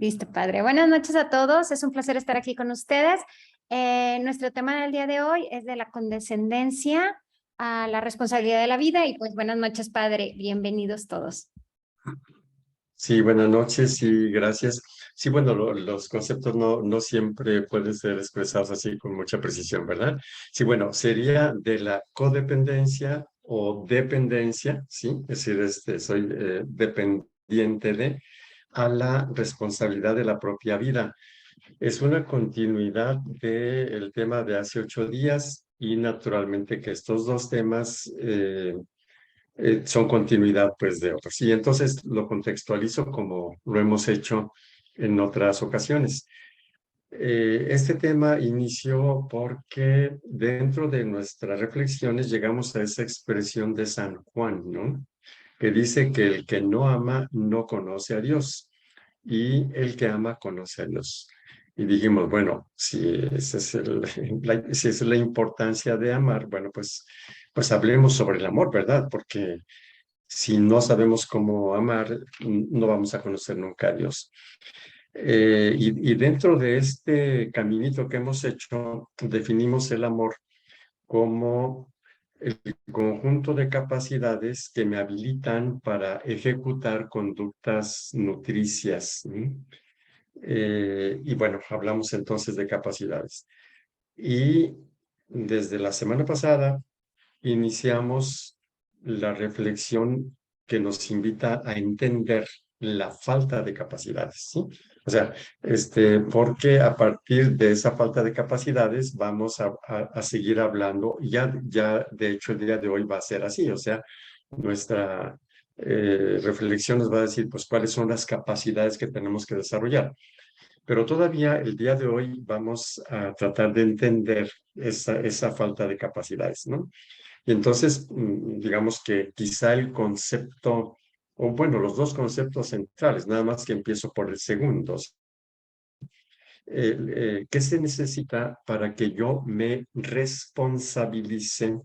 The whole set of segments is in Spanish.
Listo, padre. Buenas noches a todos. Es un placer estar aquí con ustedes. Nuestro tema del día de hoy es de la condescendencia a la responsabilidad de la vida. Y pues buenas noches, padre. Bienvenidos todos. Sí, buenas noches y gracias. Sí, bueno, los conceptos no siempre pueden ser expresados así con mucha precisión, ¿verdad? Sí, bueno, sería de la codependencia o dependencia, ¿sí? Es decir, soy dependiente de, a la responsabilidad de la propia vida. Es una continuidad del tema de hace 8 días y naturalmente que estos dos temas son continuidad pues de otros. Y entonces lo contextualizo como lo hemos hecho en otras ocasiones. Este tema inició porque dentro de nuestras reflexiones llegamos a esa expresión de San Juan, ¿no? Que dice que el que no ama no conoce a Dios y el que ama conoce a Dios. Y dijimos, bueno, si esa es, si esa es la importancia de amar, bueno, pues hablemos sobre el amor, ¿verdad? Porque si no sabemos cómo amar, no vamos a conocer nunca a Dios. Y dentro de este caminito que hemos hecho, definimos el amor como el conjunto de capacidades que me habilitan para ejecutar conductas nutricias. ¿Sí? Y bueno, hablamos entonces de capacidades. Y desde la semana pasada iniciamos la reflexión que nos invita a entender la falta de capacidades, ¿sí? O sea, porque a partir de esa falta de capacidades vamos a seguir hablando, ya de hecho el día de hoy va a ser así, o sea, nuestra reflexión nos va a decir, pues, cuáles son las capacidades que tenemos que desarrollar. Pero todavía el día de hoy vamos a tratar de entender esa falta de capacidades, ¿no? Y entonces, digamos que quizá el concepto, o bueno, los dos conceptos centrales, nada más que empiezo por el segundo. ¿Qué se necesita para que yo me responsabilice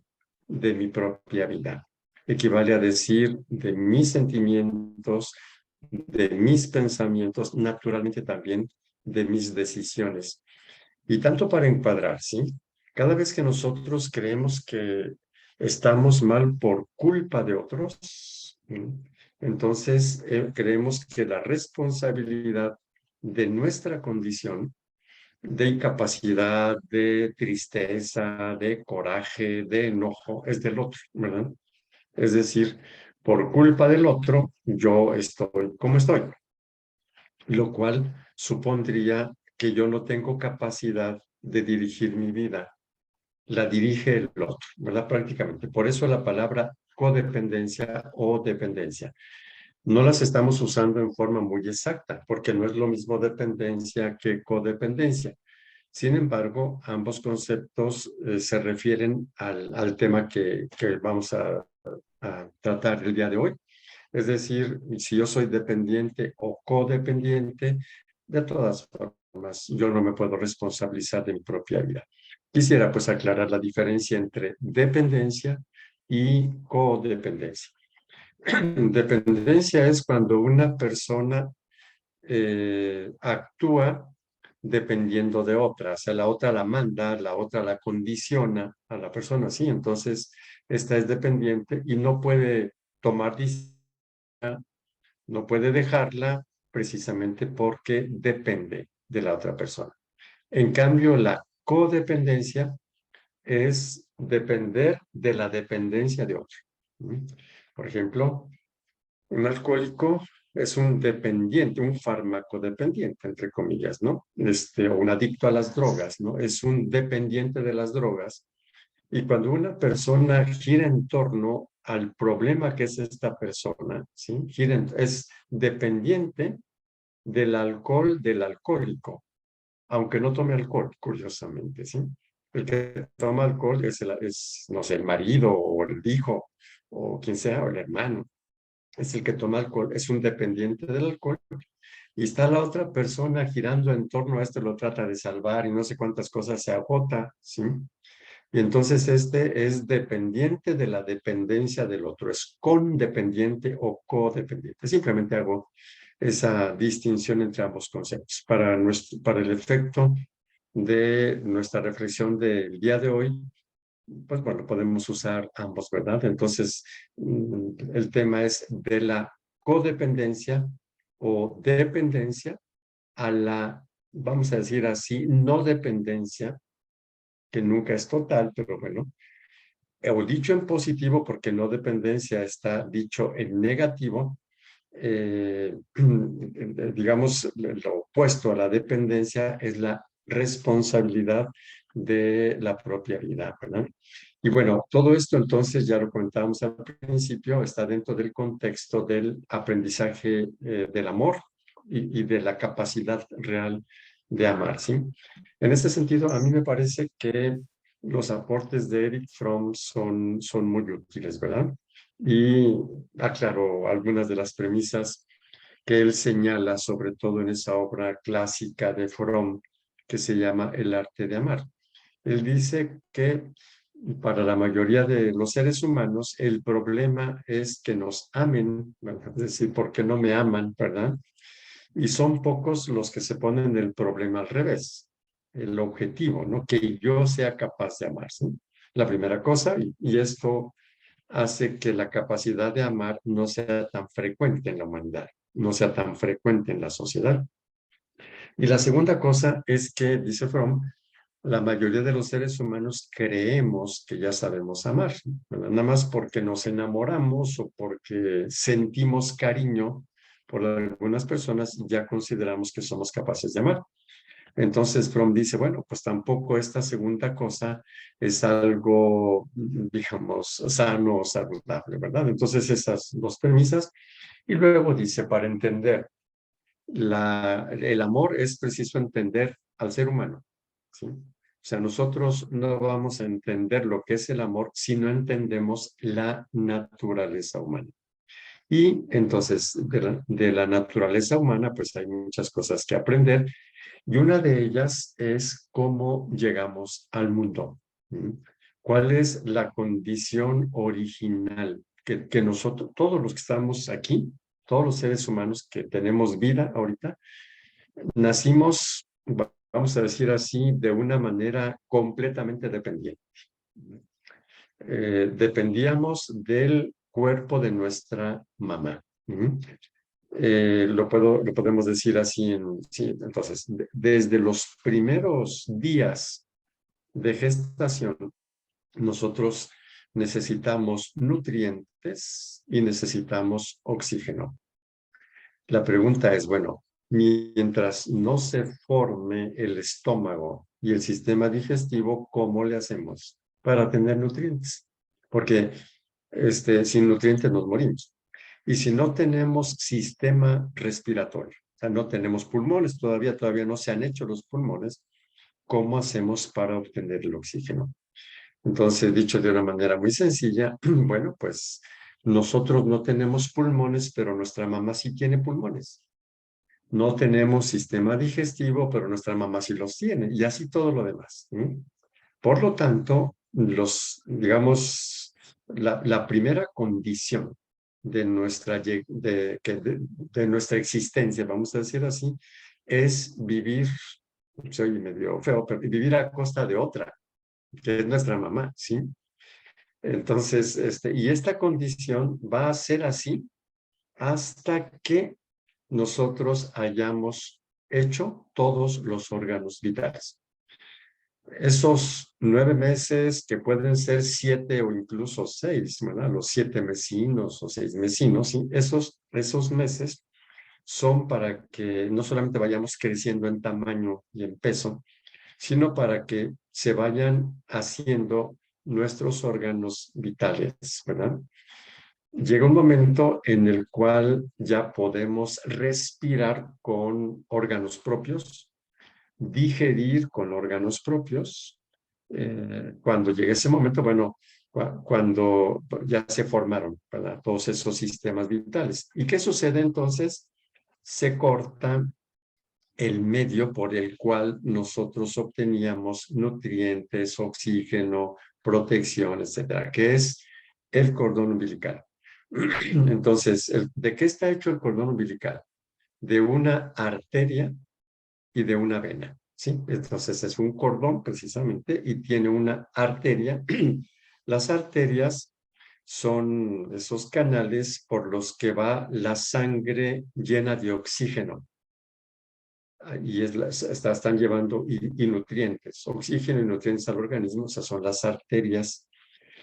de mi propia vida? Equivale a decir de mis sentimientos, de mis pensamientos, naturalmente también de mis decisiones. Y tanto para encuadrar, ¿sí? Cada vez que nosotros creemos que estamos mal por culpa de otros, ¿sí? Entonces creemos que la responsabilidad de nuestra condición de incapacidad, de tristeza, de coraje, de enojo, es del otro, ¿verdad? Es decir, por culpa del otro, yo estoy como estoy, lo cual supondría que yo no tengo capacidad de dirigir mi vida, la dirige el otro, ¿verdad? Prácticamente. Por eso la palabra codependencia o dependencia. No las estamos usando en forma muy exacta, porque no es lo mismo dependencia que codependencia. Sin embargo, ambos conceptos se refieren al tema que vamos a tratar el día de hoy. Es decir, si yo soy dependiente o codependiente, de todas formas, yo no me puedo responsabilizar de mi propia vida. Quisiera pues aclarar la diferencia entre dependencia y codependencia. Dependencia es cuando una persona actúa dependiendo de otra, o sea, la otra la manda, la otra la condiciona a la persona, sí, entonces esta es dependiente y no puede tomar decisiones, no puede dejarla precisamente porque depende de la otra persona. En cambio, la codependencia es depender de la dependencia de otro. ¿Mm? Por ejemplo, un alcohólico es un dependiente, un fármaco dependiente, entre comillas, ¿no? O un adicto a las drogas, ¿no? Es un dependiente de las drogas. Y cuando una persona gira en torno al problema que es esta persona, ¿sí? Es dependiente del alcohol del alcohólico, aunque no tome alcohol, curiosamente, ¿sí? El que toma alcohol no sé, el marido o el hijo o quien sea, o el hermano es el que toma alcohol, es un dependiente del alcohol, y está la otra persona girando en torno a esto, lo trata de salvar y no sé cuántas cosas se agota, ¿sí? Y entonces este es dependiente de la dependencia del otro, es condependiente o codependiente. Simplemente hago esa distinción entre ambos conceptos. Para el efecto de nuestra reflexión del día de hoy, pues bueno, podemos usar ambos, ¿verdad? Entonces, el tema es de la codependencia o dependencia a la, vamos a decir así, no dependencia, que nunca es total, pero bueno, o dicho en positivo, porque no dependencia está dicho en negativo, digamos, lo opuesto a la dependencia es la responsabilidad de la propia vida, ¿verdad? Y bueno, todo esto entonces, ya lo comentábamos al principio, está dentro del contexto del aprendizaje del amor y de la capacidad real de amar, ¿sí? En este sentido, a mí me parece que los aportes de Eric Fromm son muy útiles, ¿verdad? Y aclaró algunas de las premisas que él señala, sobre todo en esa obra clásica de Fromm, que se llama El arte de amar. Él dice que para la mayoría de los seres humanos el problema es que nos amen, bueno, es decir, porque no me aman, ¿verdad? Y son pocos los que se ponen el problema al revés, el objetivo, ¿no? Que yo sea capaz de amar, ¿sí? La primera cosa, y esto hace que la capacidad de amar no sea tan frecuente en la humanidad, no sea tan frecuente en la sociedad. Y la segunda cosa es que, dice Fromm, la mayoría de los seres humanos creemos que ya sabemos amar, ¿verdad? Nada más porque nos enamoramos o porque sentimos cariño por algunas personas, ya consideramos que somos capaces de amar. Entonces Fromm dice, bueno, pues tampoco esta segunda cosa es algo, digamos, sano o saludable, ¿verdad? Entonces esas dos premisas. Y luego dice, para entender el amor es preciso entender al ser humano, ¿sí? O sea, nosotros no vamos a entender lo que es el amor si no entendemos la naturaleza humana. Y entonces, de la naturaleza humana, pues hay muchas cosas que aprender y una de ellas es cómo llegamos al mundo. ¿Mm? ¿Cuál es la condición original que nosotros, todos los que estamos aquí, todos los seres humanos que tenemos vida ahorita, nacimos, vamos a decir así, de una manera completamente dependiente. Dependíamos del cuerpo de nuestra mamá. ¿Mm? Lo podemos decir así, sí, entonces, desde los primeros días de gestación, nosotros necesitamos nutrientes y necesitamos oxígeno. La pregunta es, bueno, mientras no se forme el estómago y el sistema digestivo, ¿cómo le hacemos para tener nutrientes? Porque sin nutrientes nos morimos. Y si no tenemos sistema respiratorio, o sea, no tenemos pulmones, todavía no se han hecho los pulmones, ¿cómo hacemos para obtener el oxígeno? Entonces, dicho de una manera muy sencilla, bueno, pues nosotros no tenemos pulmones, pero nuestra mamá sí tiene pulmones. No tenemos sistema digestivo, pero nuestra mamá sí los tiene, y así todo lo demás. ¿Sí? Por lo tanto, digamos, la primera condición de de nuestra existencia, vamos a decir así, es vivir, soy medio feo, pero vivir a costa de otra, que es nuestra mamá, ¿sí? Entonces, y esta condición va a ser así hasta que nosotros hayamos hecho todos los órganos vitales. Esos 9 meses, que pueden ser 7 o incluso 6, ¿verdad? Los 7 mesinos o 6 mesinos, ¿sí? Esos meses son para que no solamente vayamos creciendo en tamaño y en peso, sino para que se vayan haciendo nuestros órganos vitales, ¿verdad? Llega un momento en el cual ya podemos respirar con órganos propios, digerir con órganos propios. Cuando llegue ese momento, bueno, cuando ya se formaron, ¿verdad? Todos esos sistemas vitales. ¿Y qué sucede entonces? Se corta el medio por el cual nosotros obteníamos nutrientes, oxígeno, protección, etcétera, que es el cordón umbilical. Entonces, ¿de qué está hecho el cordón umbilical? de una arteria y de una vena, ¿sí? Entonces es un cordón precisamente y tiene una arteria. Las arterias son esos canales por los que va la sangre llena de oxígeno. Y están llevando y nutrientes, oxígeno y nutrientes al organismo, o sea, son las arterias.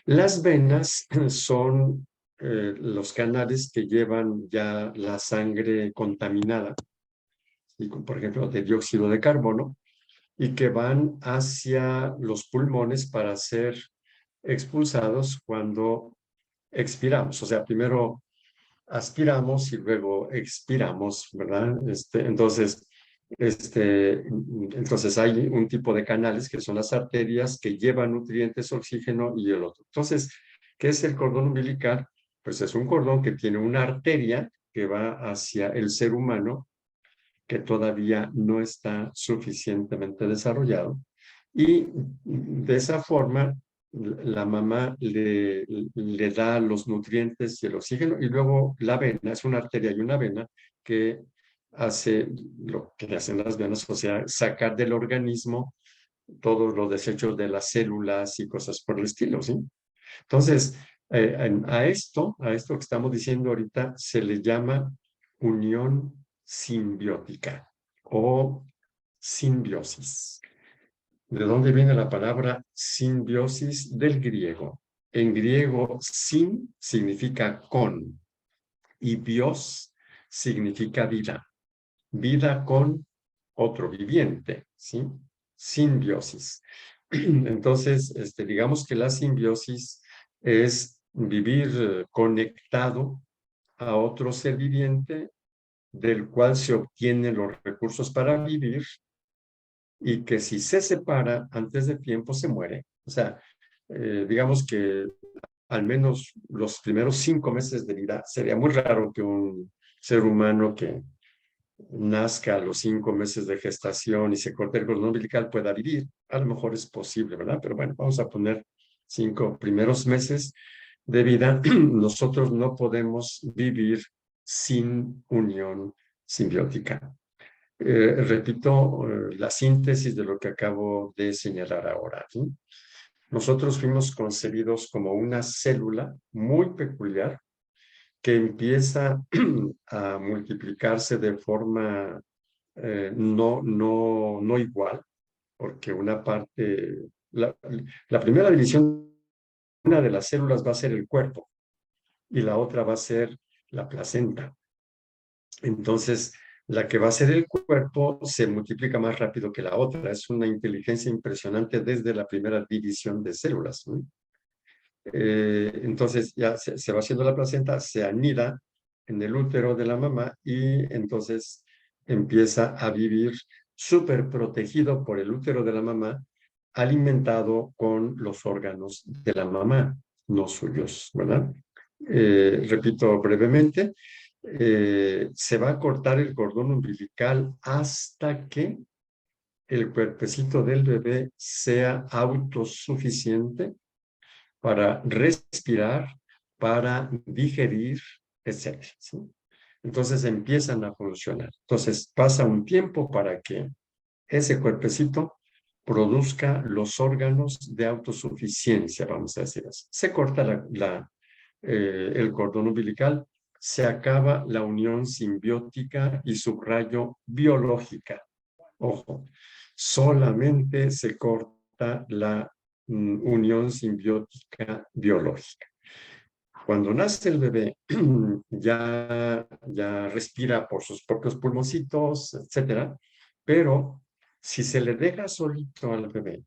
Las venas son los canales que llevan ya la sangre contaminada, y, por ejemplo, de dióxido de carbono, y que van hacia los pulmones para ser expulsados cuando expiramos. O sea, primero aspiramos y luego expiramos, ¿verdad? Entonces hay un tipo de canales que son las arterias que llevan nutrientes, oxígeno y el otro. Entonces, ¿qué es el cordón umbilical? Pues es un cordón que tiene una arteria que va hacia el ser humano que todavía no está suficientemente desarrollado. Y de esa forma, la mamá le da los nutrientes y el oxígeno, y luego la vena, es una arteria y una vena que hace lo que hacen las venas, o sea, sacar del organismo todos los desechos de las células y cosas por el estilo, ¿sí? Entonces, a esto que estamos diciendo ahorita se le llama unión simbiótica o simbiosis. ¿De dónde viene la palabra simbiosis? Del griego. En griego, sim significa con y bios significa vida. Vida con otro viviente, ¿sí? Simbiosis. Entonces, digamos que la simbiosis es vivir conectado a otro ser viviente del cual se obtienen los recursos para vivir y que si se separa antes de tiempo se muere. O sea, digamos que al menos los primeros 5 meses de vida sería muy raro que un ser humano que nazca a los 5 meses de gestación y se corte el cordón umbilical pueda vivir. A lo mejor es posible, ¿verdad? Pero bueno, vamos a poner 5 primeros meses de vida. Nosotros no podemos vivir sin unión simbiótica. Repito la síntesis de lo que acabo de señalar ahora, ¿sí? Nosotros fuimos concebidos como una célula muy peculiar que empieza a multiplicarse de forma no igual, porque la primera división, una de las células va a ser el cuerpo y la otra va a ser la placenta. Entonces, la que va a ser el cuerpo se multiplica más rápido que la otra. Es una inteligencia impresionante desde la primera división de células, ¿no? Entonces ya se va haciendo la placenta, se anida en el útero de la mamá y entonces empieza a vivir súper protegido por el útero de la mamá, alimentado con los órganos de la mamá, no suyos, ¿verdad? Repito brevemente, se va a cortar el cordón umbilical hasta que el cuerpecito del bebé sea autosuficiente para respirar, para digerir, etc. ¿Sí? Entonces empiezan a funcionar. Entonces pasa un tiempo para que ese cuerpecito produzca los órganos de autosuficiencia, vamos a decir así. Se corta el cordón umbilical, se acaba la unión simbiótica y subrayo biológica. Ojo, solamente se corta la unión simbiótica biológica. Cuando nace el bebé, ya respira por sus propios pulmoncitos, etcétera, pero si se le deja solito al bebé,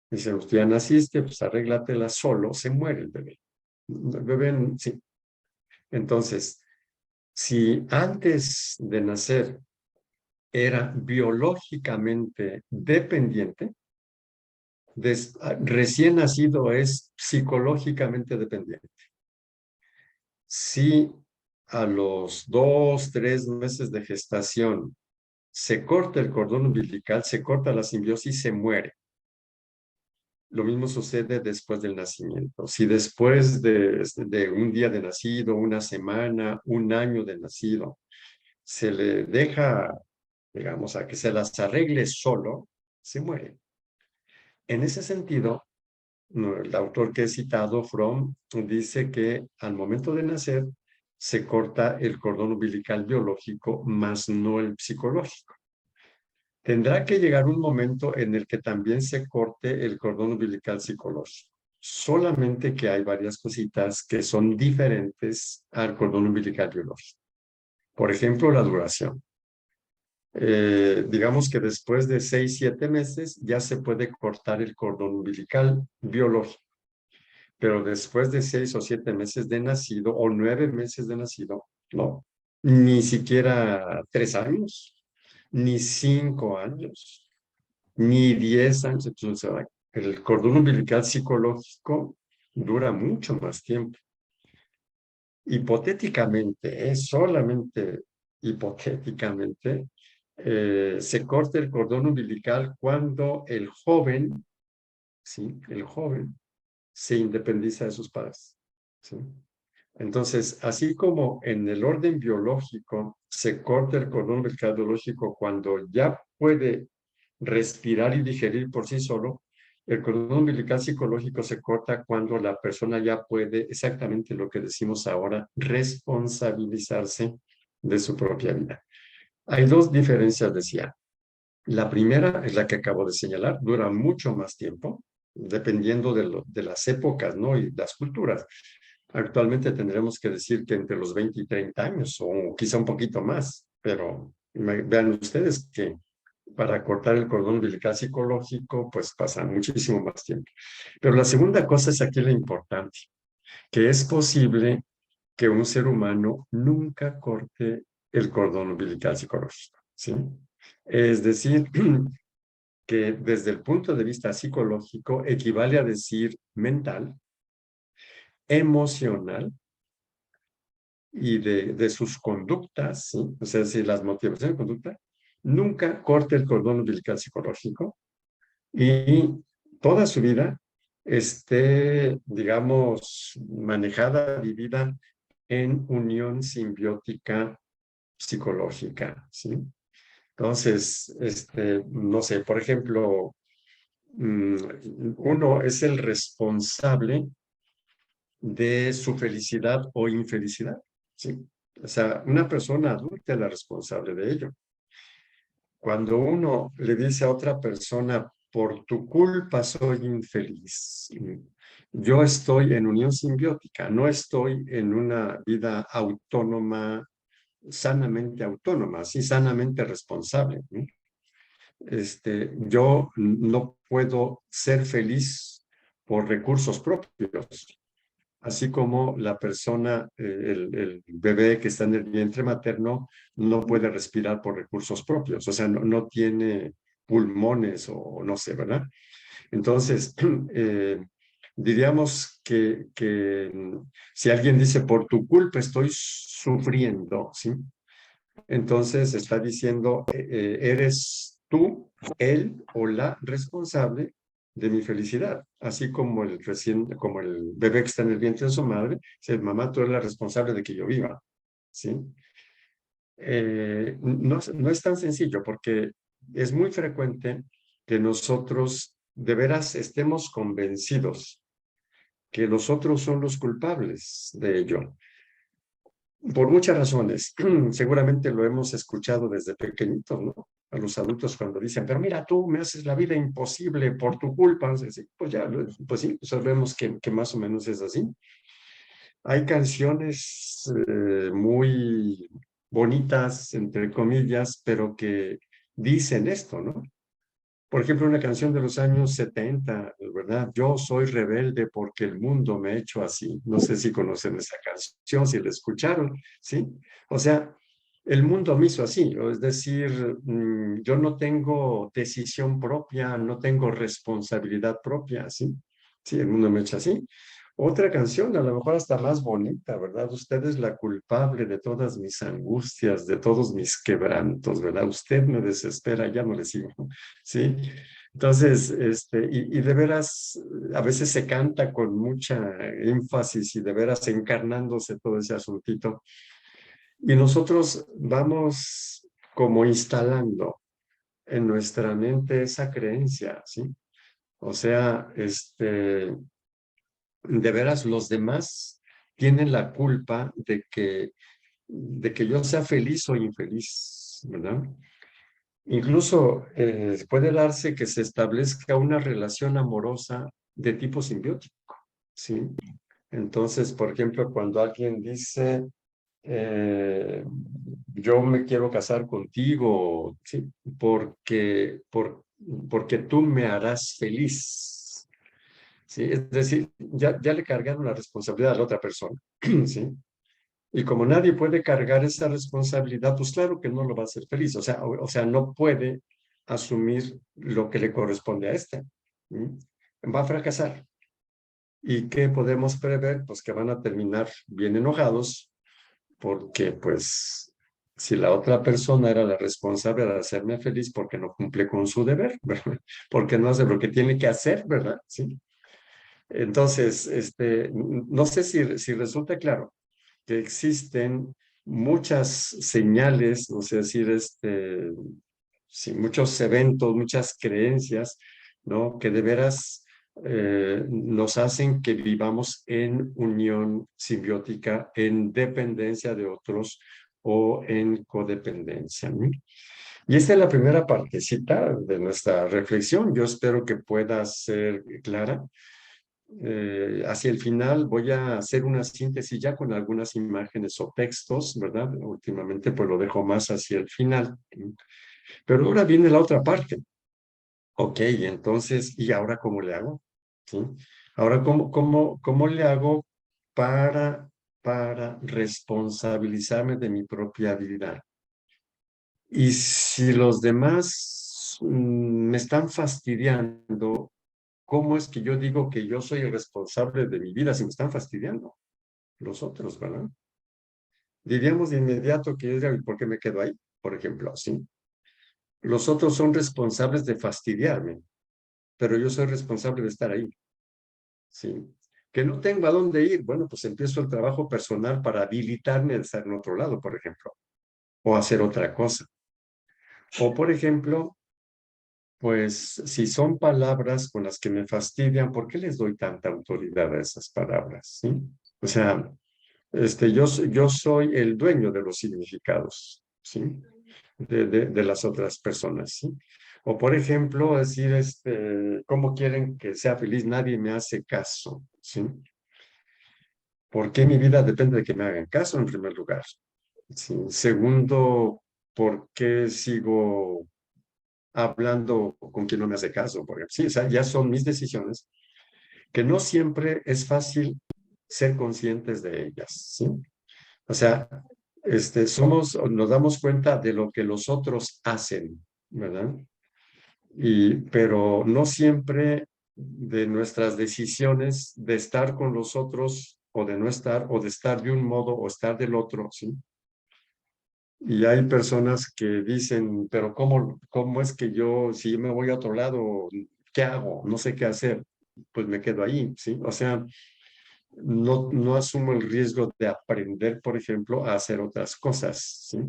dice, usted ya naciste, pues arréglatela solo, se muere el bebé. El bebé, sí. Entonces, si antes de nacer era biológicamente dependiente, recién nacido es psicológicamente dependiente. Si a los 2, 3 meses de gestación se corta el cordón umbilical, se corta la simbiosis, se muere. Lo mismo sucede después del nacimiento. Si después de un día de nacido, una semana, un año de nacido, se le deja, digamos, a que se las arregle solo, se muere. En ese sentido, el autor que he citado, Fromm, dice que al momento de nacer se corta el cordón umbilical biológico, más no el psicológico. Tendrá que llegar un momento en el que también se corte el cordón umbilical psicológico. Solamente que hay varias cositas que son diferentes al cordón umbilical biológico. Por ejemplo, la duración. Digamos que después de 6, 7 meses ya se puede cortar el cordón umbilical biológico, pero después de 6 o 7 meses de nacido o 9 meses de nacido, no, ni siquiera 3 años, ni 5 años, ni 10 años. Entonces, el cordón umbilical psicológico dura mucho más tiempo. Hipotéticamente, solamente hipotéticamente, se corta el cordón umbilical cuando el joven, ¿sí? El joven se independiza de sus padres, ¿sí? Entonces, así como en el orden biológico se corta el cordón umbilical biológico cuando ya puede respirar y digerir por sí solo, el cordón umbilical psicológico se corta cuando la persona ya puede, exactamente lo que decimos ahora, responsabilizarse de su propia vida. Hay dos diferencias, decía. La primera es la que acabo de señalar, dura mucho más tiempo, dependiendo de las épocas, ¿no? Y las culturas. Actualmente tendremos que decir que entre los 20 y 30 años, o quizá un poquito más, pero vean ustedes que para cortar el cordón umbilical psicológico, pues pasa muchísimo más tiempo. Pero la segunda cosa es aquí la importante, que es posible que un ser humano nunca corte el cordón umbilical psicológico, ¿sí? Es decir, que desde el punto de vista psicológico equivale a decir mental, emocional y de sus conductas, ¿sí? O sea, si las motivaciones de conducta, nunca corte el cordón umbilical psicológico y toda su vida esté, digamos, manejada, vivida en unión simbiótica psicológica, ¿sí? Entonces, no sé, por ejemplo, uno es el responsable de su felicidad o infelicidad, ¿sí? O sea, una persona adulta es la responsable de ello. Cuando uno le dice a otra persona, por tu culpa soy infeliz, yo estoy en unión simbiótica, no estoy en una vida autónoma, sanamente autónoma, sí, sanamente responsable, ¿no? Yo no puedo ser feliz por recursos propios, así como la persona, el bebé que está en el vientre materno, no puede respirar por recursos propios, o sea, no tiene pulmones o no sé, ¿verdad? Entonces, diríamos que si alguien dice, por tu culpa estoy sufriendo, ¿sí? Entonces está diciendo, eres tú, él o la responsable de mi felicidad, así como como el bebé que está en el vientre de su madre, dice, mamá, tú eres la responsable de que yo viva, ¿sí? No es tan sencillo porque es muy frecuente que nosotros de veras estemos convencidos que los otros son los culpables de ello. Por muchas razones. Seguramente lo hemos escuchado desde pequeñitos, ¿no? A los adultos cuando dicen, pero mira, tú me haces la vida imposible por tu culpa. Pues ya, pues sí, sabemos que más o menos es así. Hay canciones muy bonitas, entre comillas, pero que dicen esto, ¿no? Por ejemplo, una canción de los años 70, ¿verdad? Yo soy rebelde porque el mundo me ha hecho así. No sé si conocen esa canción, si la escucharon, ¿sí? O sea, el mundo me hizo así, es decir, yo no tengo decisión propia, no tengo responsabilidad propia, ¿sí? Sí, el mundo me ha hecho así. Otra canción, a lo mejor hasta más bonita, ¿verdad? Usted es la culpable de todas mis angustias, de todos mis quebrantos, ¿verdad? Usted me desespera, ya no le sigo, ¿sí? Entonces, y de veras, a veces se canta con mucha énfasis y de veras encarnándose todo ese asuntito. Y nosotros vamos como instalando en nuestra mente esa creencia, ¿sí? O sea, de veras los demás tienen la culpa de que yo sea feliz o infeliz, ¿verdad? Incluso puede darse que se establezca una relación amorosa de tipo simbiótico, ¿sí? Entonces, por ejemplo, cuando alguien dice, eh, yo me quiero casar contigo, ¿sí? Porque tú me harás feliz, ¿sí? Es decir, ya le cargaron la responsabilidad a la otra persona, ¿sí? Y como nadie puede cargar esa responsabilidad, pues claro que no lo va a hacer feliz. O sea, no puede asumir lo que le corresponde a este. ¿Sí? Va a fracasar. ¿Y qué podemos prever? Pues que van a terminar bien enojados porque, pues, si la otra persona era la responsable de hacerme feliz porque no cumple con su deber, ¿verdad? Porque no hace lo que tiene que hacer, ¿verdad? Sí. Entonces, no sé si resulta claro que existen muchas señales, o sea, decir, sí, muchos eventos, muchas creencias, ¿no? Que de veras nos hacen que vivamos en unión simbiótica, en dependencia de otros o en codependencia, ¿no? Y esta es la primera partecita de nuestra reflexión. Yo espero que pueda ser clara. Hacia el final voy a hacer una síntesis ya con algunas imágenes o textos, ¿verdad? Últimamente pues lo dejo más hacia el final. Pero ahora viene la otra parte. Ok, entonces, ¿y ahora cómo le hago? ¿Sí? Ahora, ¿cómo le hago para, para responsabilizarme de mi propia vida? Y si los demás me están fastidiando, ¿cómo es que yo digo que yo soy el responsable de mi vida si me están fastidiando los otros, ¿verdad? Diríamos de inmediato que es ¿por qué me quedo ahí? Por ejemplo, ¿sí? Los otros son responsables de fastidiarme, pero yo soy responsable de estar ahí, ¿sí? Que no tengo a dónde ir, bueno, pues empiezo el trabajo personal para habilitarme a estar en otro lado, por ejemplo, o hacer otra cosa. O, por ejemplo, pues si son palabras con las que me fastidian, ¿por qué les doy tanta autoridad a esas palabras? ¿Sí? O sea, yo soy el dueño de los significados, ¿sí? De las otras personas, ¿sí? O por ejemplo, decir, ¿cómo quieren que sea feliz? Nadie me hace caso, ¿sí? ¿Por qué mi vida depende de que me hagan caso en primer lugar? ¿Sí? Segundo, ¿por qué sigo hablando con quien no me hace caso? Porque sí, o sea, ya son mis decisiones, que no siempre es fácil ser conscientes de ellas, ¿sí? O sea, nos damos cuenta de lo que los otros hacen, ¿verdad? Pero no siempre de nuestras decisiones de estar con los otros o de no estar, o de estar de un modo o estar del otro, ¿sí? Y hay personas que dicen, pero ¿cómo es que yo, si yo me voy a otro lado, qué hago? No sé qué hacer. Pues me quedo ahí, ¿sí? O sea, no asumo el riesgo de aprender, por ejemplo, a hacer otras cosas, ¿sí?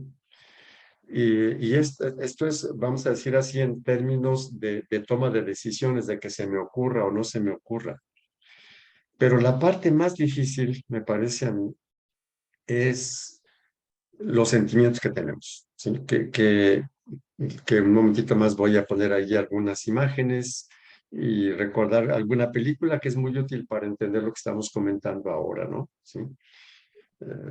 Y esto es, vamos a decir así, en términos de toma de decisiones, de que se me ocurra o no se me ocurra. Pero la parte más difícil, me parece a mí, es los sentimientos que tenemos, ¿sí? Que un momentito más voy a poner ahí algunas imágenes y recordar alguna película que es muy útil para entender lo que estamos comentando ahora, ¿no? ¿Sí?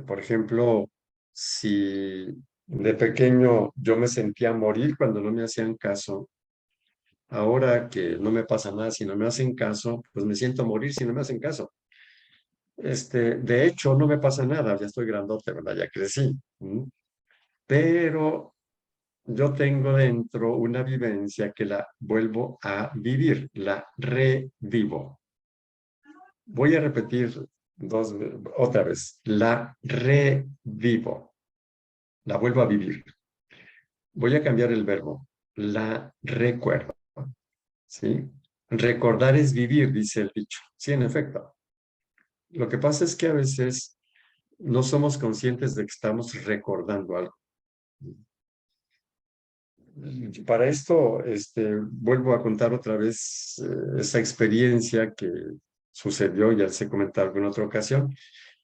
Por ejemplo, si de pequeño yo me sentía morir cuando no me hacían caso, ahora que no me pasa nada si no me hacen caso, pues me siento morir si no me hacen caso. De hecho, no me pasa nada, ya estoy grandote, ¿verdad? Ya crecí. Pero yo tengo dentro una vivencia que la vuelvo a vivir, la revivo. Voy a repetir otra vez, la revivo, la vuelvo a vivir. Voy a cambiar el verbo, la recuerdo, ¿sí? Recordar es vivir, dice el dicho. Sí, en efecto. Lo que pasa es que a veces no somos conscientes de que estamos recordando algo. Para esto, vuelvo a contar otra vez esa experiencia que sucedió, ya les he comentado en otra ocasión,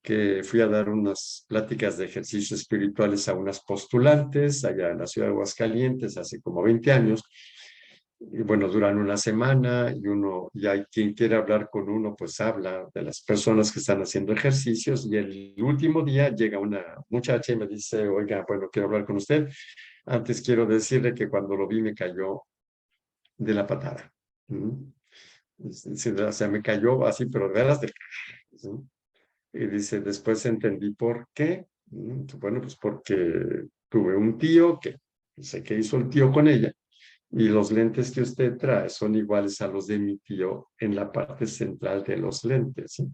que fui a dar unas pláticas de ejercicios espirituales a unas postulantes allá en la ciudad de Aguascalientes hace como 20 años. Y bueno, duran una semana y y hay quien quiere hablar con uno, pues habla de las personas que están haciendo ejercicios y el último día llega una muchacha y me dice, oiga, bueno, quiero hablar con usted. Antes quiero decirle que cuando lo vi me cayó de la patada. ¿Mm? O sea, me cayó así, pero de veras de... ¿sí? Y dice, después entendí por qué. Bueno, pues porque tuve un tío que no sé qué hizo el tío con ella y los lentes que usted trae son iguales a los de mi tío en la parte central de los lentes. ¿Sí?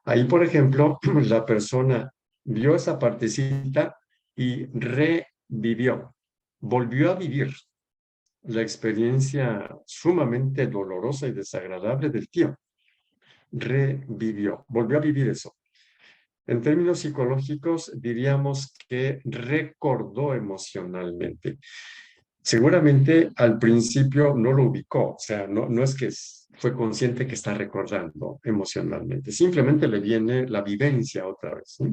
Ahí, por ejemplo, la persona vio esa partecita y revivió, volvió a vivir la experiencia sumamente dolorosa y desagradable del tío. Revivió, volvió a vivir eso. En términos psicológicos, diríamos que recordó emocionalmente. Seguramente al principio no lo ubicó, o sea, no es que fue consciente que está recordando emocionalmente, simplemente le viene la vivencia otra vez. ¿Sí?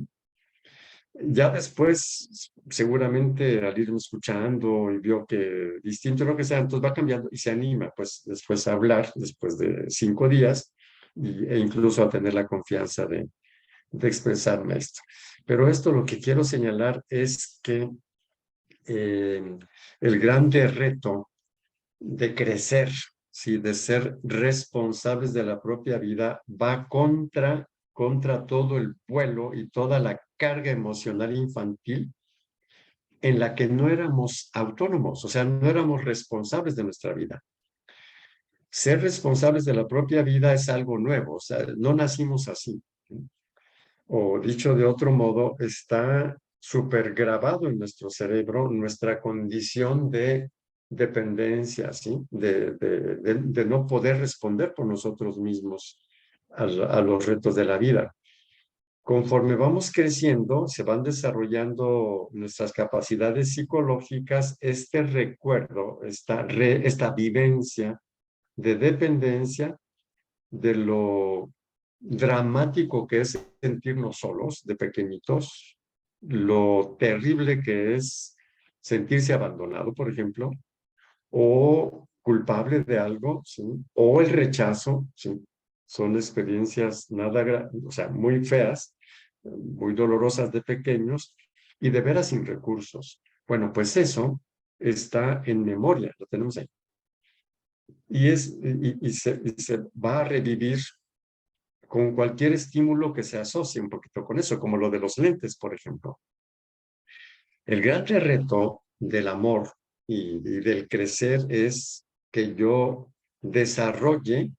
Ya después, seguramente al irme escuchando y vio que distinto lo que sea, entonces va cambiando y se anima, pues después a hablar, después de 5 días, e incluso a tener la confianza de expresarme esto. Pero esto lo que quiero señalar es que eh, el grande reto de crecer, ¿sí? De ser responsables de la propia vida, va contra todo el vuelo y toda la carga emocional infantil en la que no éramos autónomos, o sea, no éramos responsables de nuestra vida. Ser responsables de la propia vida es algo nuevo, o sea, no nacimos así. O dicho de otro modo, está súper grabado en nuestro cerebro nuestra condición de dependencia, ¿sí? De no poder responder por nosotros mismos a los retos de la vida. Conforme vamos creciendo, se van desarrollando nuestras capacidades psicológicas, este recuerdo, esta vivencia de dependencia de lo dramático que es sentirnos solos de pequeñitos, lo terrible que es sentirse abandonado, por ejemplo, o culpable de algo, ¿sí? O el rechazo, ¿sí? Son experiencias o sea, muy feas, muy dolorosas de pequeños y de veras sin recursos. Bueno, pues eso está en memoria, lo tenemos ahí. Y se va a revivir con cualquier estímulo que se asocie un poquito con eso, como lo de los lentes, por ejemplo. El gran reto del amor y del crecer es que yo desarrolle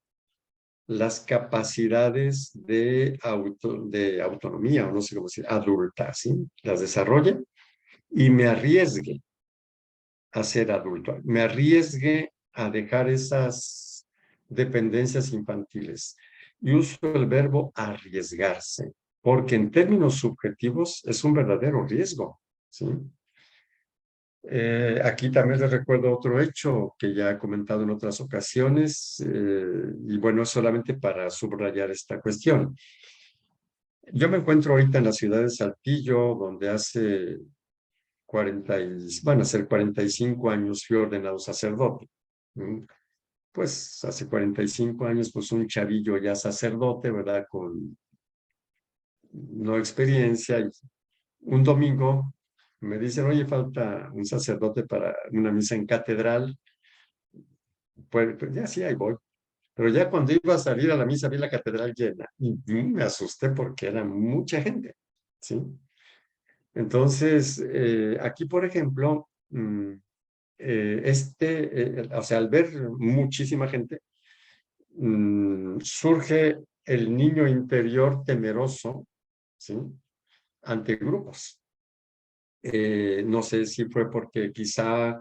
las capacidades de autonomía, o no sé cómo decir, adulta, ¿sí? Las desarrolle y me arriesgue a ser adulto, me arriesgue a dejar esas dependencias infantiles. Y uso el verbo arriesgarse, porque en términos subjetivos es un verdadero riesgo, ¿sí? Aquí también les recuerdo otro hecho que ya he comentado en otras ocasiones, y bueno, solamente para subrayar esta cuestión. Yo me encuentro ahorita en la ciudad de Saltillo, donde hace van a ser 45 años fui ordenado sacerdote. Pues hace 45 años, pues un chavillo ya sacerdote, ¿verdad? Con no experiencia. Y un domingo me dicen, oye, falta un sacerdote para una misa en catedral. Pues ya sí, ahí voy. Pero ya cuando iba a salir a la misa vi la catedral llena y me asusté porque era mucha gente, ¿sí? Entonces, aquí, por ejemplo, o sea, al ver muchísima gente, surge el niño interior temeroso, ¿sí? Ante grupos. No sé si fue porque quizá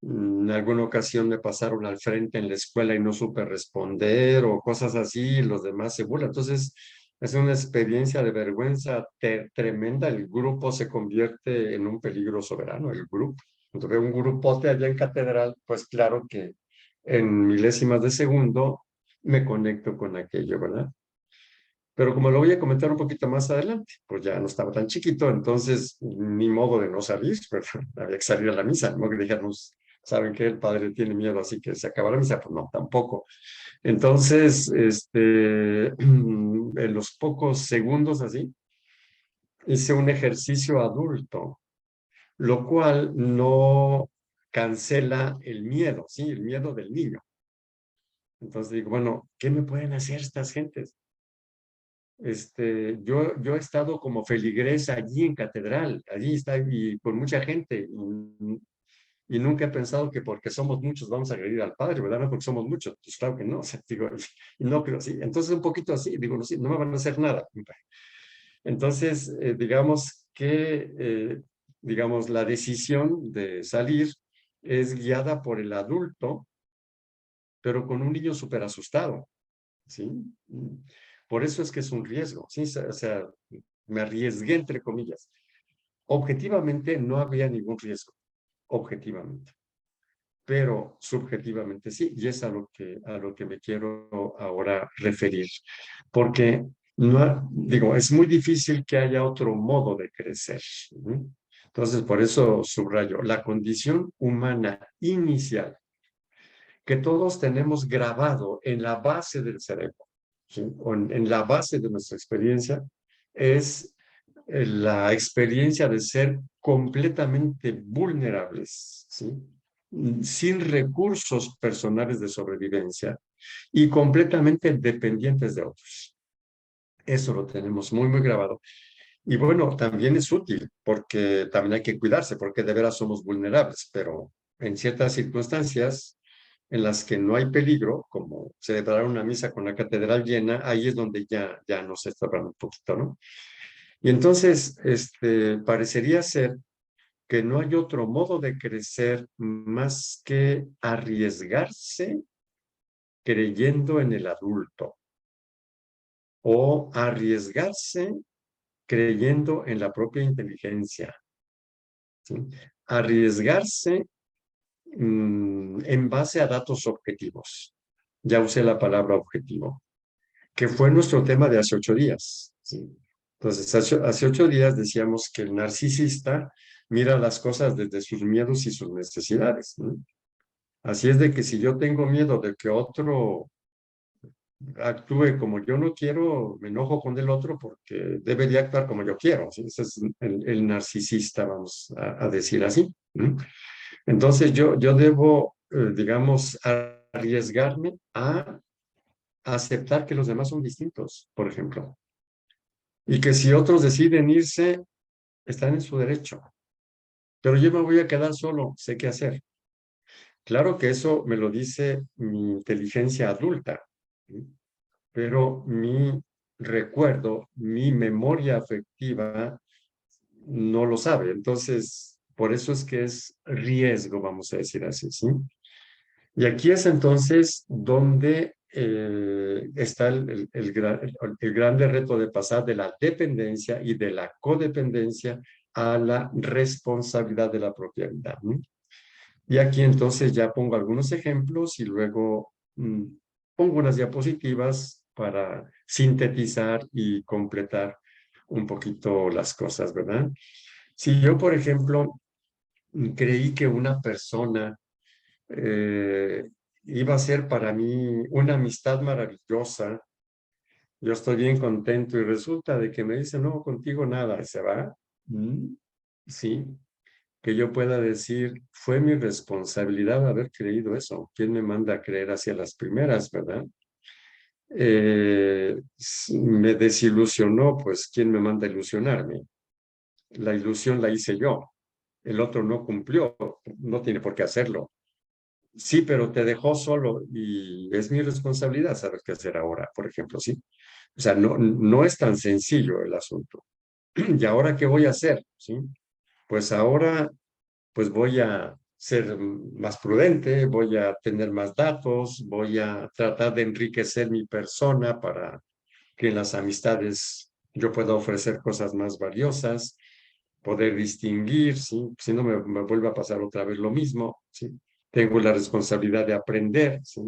en alguna ocasión me pasaron al frente en la escuela y no supe responder o cosas así, y los demás se burlan. Entonces, Es una experiencia de vergüenza tremenda. El grupo se convierte en un peligro soberano, el grupo. Cuando veo un grupote allá en catedral, pues claro que en milésimas de segundo me conecto con aquello, ¿verdad? Pero como lo voy a comentar un poquito más adelante, pues ya no estaba tan chiquito, entonces ni modo de no salir, pero había que salir a la misa, no que dijéramos, ¿saben qué? El padre tiene miedo, así que se acaba la misa, pues no, tampoco. Entonces, en los pocos segundos así, hice un ejercicio adulto, lo cual no cancela el miedo, ¿sí? El miedo del niño. Entonces digo, bueno, ¿qué me pueden hacer estas gentes? Yo he estado como feligrés allí en catedral, allí está, y con mucha gente, y nunca he pensado que porque somos muchos vamos a agredir al padre, ¿verdad? No porque somos muchos, pues claro que no, o sea, digo, y no creo así. Entonces un poquito así, digo, no, sí, no me van a hacer nada. Entonces, digamos, la decisión de salir es guiada por el adulto, pero con un niño súper asustado, ¿sí? Por eso es que es un riesgo, ¿sí? O sea, me arriesgué entre comillas. Objetivamente no había ningún riesgo, objetivamente, pero subjetivamente sí, y es a lo que me quiero ahora referir, porque no, digo, es muy difícil que haya otro modo de crecer. ¿Sí? Entonces, por eso subrayo la condición humana inicial que todos tenemos grabado en la base del cerebro, ¿sí? O en la base de nuestra experiencia, es la experiencia de ser completamente vulnerables, ¿sí? Sin recursos personales de sobrevivencia y completamente dependientes de otros. Eso lo tenemos muy, muy grabado. Y bueno, también es útil porque también hay que cuidarse porque de veras somos vulnerables, pero en ciertas circunstancias en las que no hay peligro, como celebrar una misa con la catedral llena, ahí es donde ya nos está hablando un poquito, ¿no? Y entonces, parecería ser que no hay otro modo de crecer más que arriesgarse creyendo en el adulto o arriesgarse creyendo en la propia inteligencia, ¿sí? Arriesgarse en base a datos objetivos. Ya usé la palabra objetivo, que fue nuestro tema de hace 8 días, ¿sí? Entonces, hace 8 días decíamos que el narcisista mira las cosas desde sus miedos y sus necesidades, ¿no? Así es de que si yo tengo miedo de que otro actúe como yo no quiero, me enojo con el otro porque debería actuar como yo quiero, ¿sí? Ese es el narcisista, vamos a decir así, ¿no? Entonces yo debo, digamos, arriesgarme a aceptar que los demás son distintos, por ejemplo, y que si otros deciden irse, están en su derecho, pero yo me voy a quedar solo, sé qué hacer. Claro que eso me lo dice mi inteligencia adulta, ¿sí? Pero mi recuerdo, mi memoria afectiva no lo sabe. Entonces, por eso es que es riesgo, vamos a decir así, ¿sí? Y aquí es entonces donde está el grande reto de pasar de la dependencia y de la codependencia a la responsabilidad de la propia vida, ¿no? Y aquí entonces ya pongo algunos ejemplos y luego pongo unas diapositivas para sintetizar y completar un poquito las cosas, ¿verdad? Si yo, por ejemplo, creí que una persona eh, iba a ser para mí una amistad maravillosa, yo estoy bien contento y resulta de que me dice, no, contigo nada, y se va. Sí, que yo pueda decir, fue mi responsabilidad haber creído eso. ¿Quién me manda a creer hacia las primeras, verdad? Me desilusionó, pues, ¿quién me manda a ilusionarme? La ilusión la hice yo. El otro no cumplió, no tiene por qué hacerlo. Sí, pero te dejó solo y es mi responsabilidad saber qué hacer ahora, por ejemplo, sí. O sea, no es tan sencillo el asunto. ¿Y ahora qué voy a hacer? ¿Sí? Pues ahora pues voy a ser más prudente, voy a tener más datos, voy a tratar de enriquecer mi persona para que en las amistades yo pueda ofrecer cosas más valiosas, poder distinguir, ¿sí? Si no me vuelve a pasar otra vez lo mismo, ¿sí? Tengo la responsabilidad de aprender, ¿sí?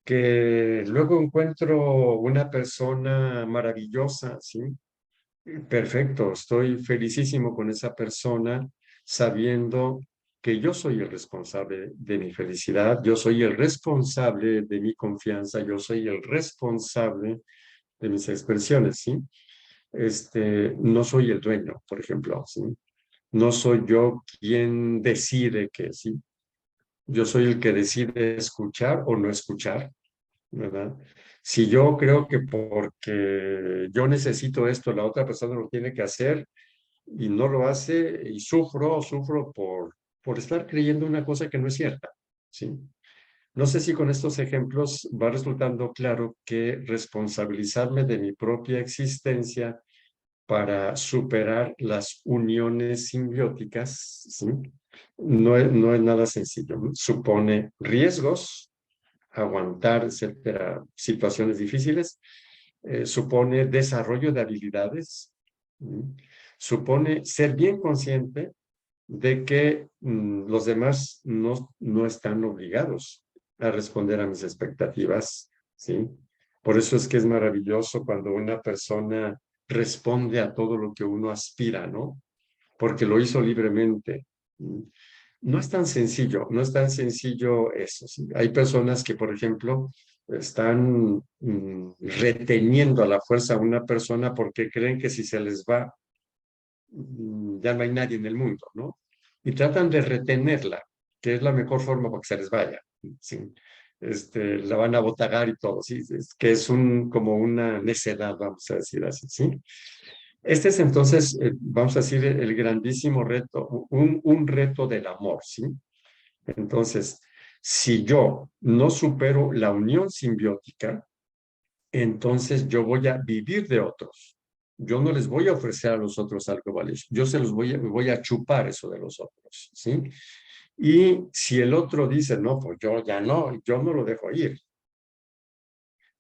Que luego encuentro una persona maravillosa, ¿sí? Perfecto, estoy felicísimo con esa persona, sabiendo que yo soy el responsable de mi felicidad, yo soy el responsable de mi confianza, yo soy el responsable de mis expresiones, ¿sí? No soy el dueño, por ejemplo, ¿sí? No soy yo quien decide que, ¿sí? Yo soy el que decide escuchar o no escuchar, ¿verdad? Si yo creo que porque yo necesito esto, la otra persona lo tiene que hacer y no lo hace y sufro por estar creyendo una cosa que no es cierta, ¿sí? No sé si con estos ejemplos va resultando claro que responsabilizarme de mi propia existencia para superar las uniones simbióticas, ¿sí? No es nada sencillo, ¿no? Supone riesgos, aguantar, etcétera, situaciones difíciles, supone desarrollo de habilidades, ¿sí? Supone ser bien consciente de que los demás no están obligados a responder a mis expectativas, ¿sí? Por eso es que es maravilloso cuando una persona responde a todo lo que uno aspira, ¿no? Porque lo hizo libremente. No es tan sencillo, no es tan sencillo eso, ¿sí? Hay personas que, por ejemplo, están reteniendo a la fuerza a una persona porque creen que si se les va, ya no hay nadie en el mundo, ¿no? Y tratan de retenerla, que es la mejor forma para que se les vaya, ¿sí? La van a botagar y todo, ¿sí? Es que es como una necedad, vamos a decir así, ¿sí? Este es entonces, vamos a decir, el grandísimo reto, un reto del amor, ¿sí? Entonces, si yo no supero la unión simbiótica, entonces yo voy a vivir de otros. Yo no les voy a ofrecer a los otros algo valioso. Yo se los voy a chupar eso de los otros, ¿sí? Y si el otro dice, no, pues yo ya no, yo no lo dejo ir.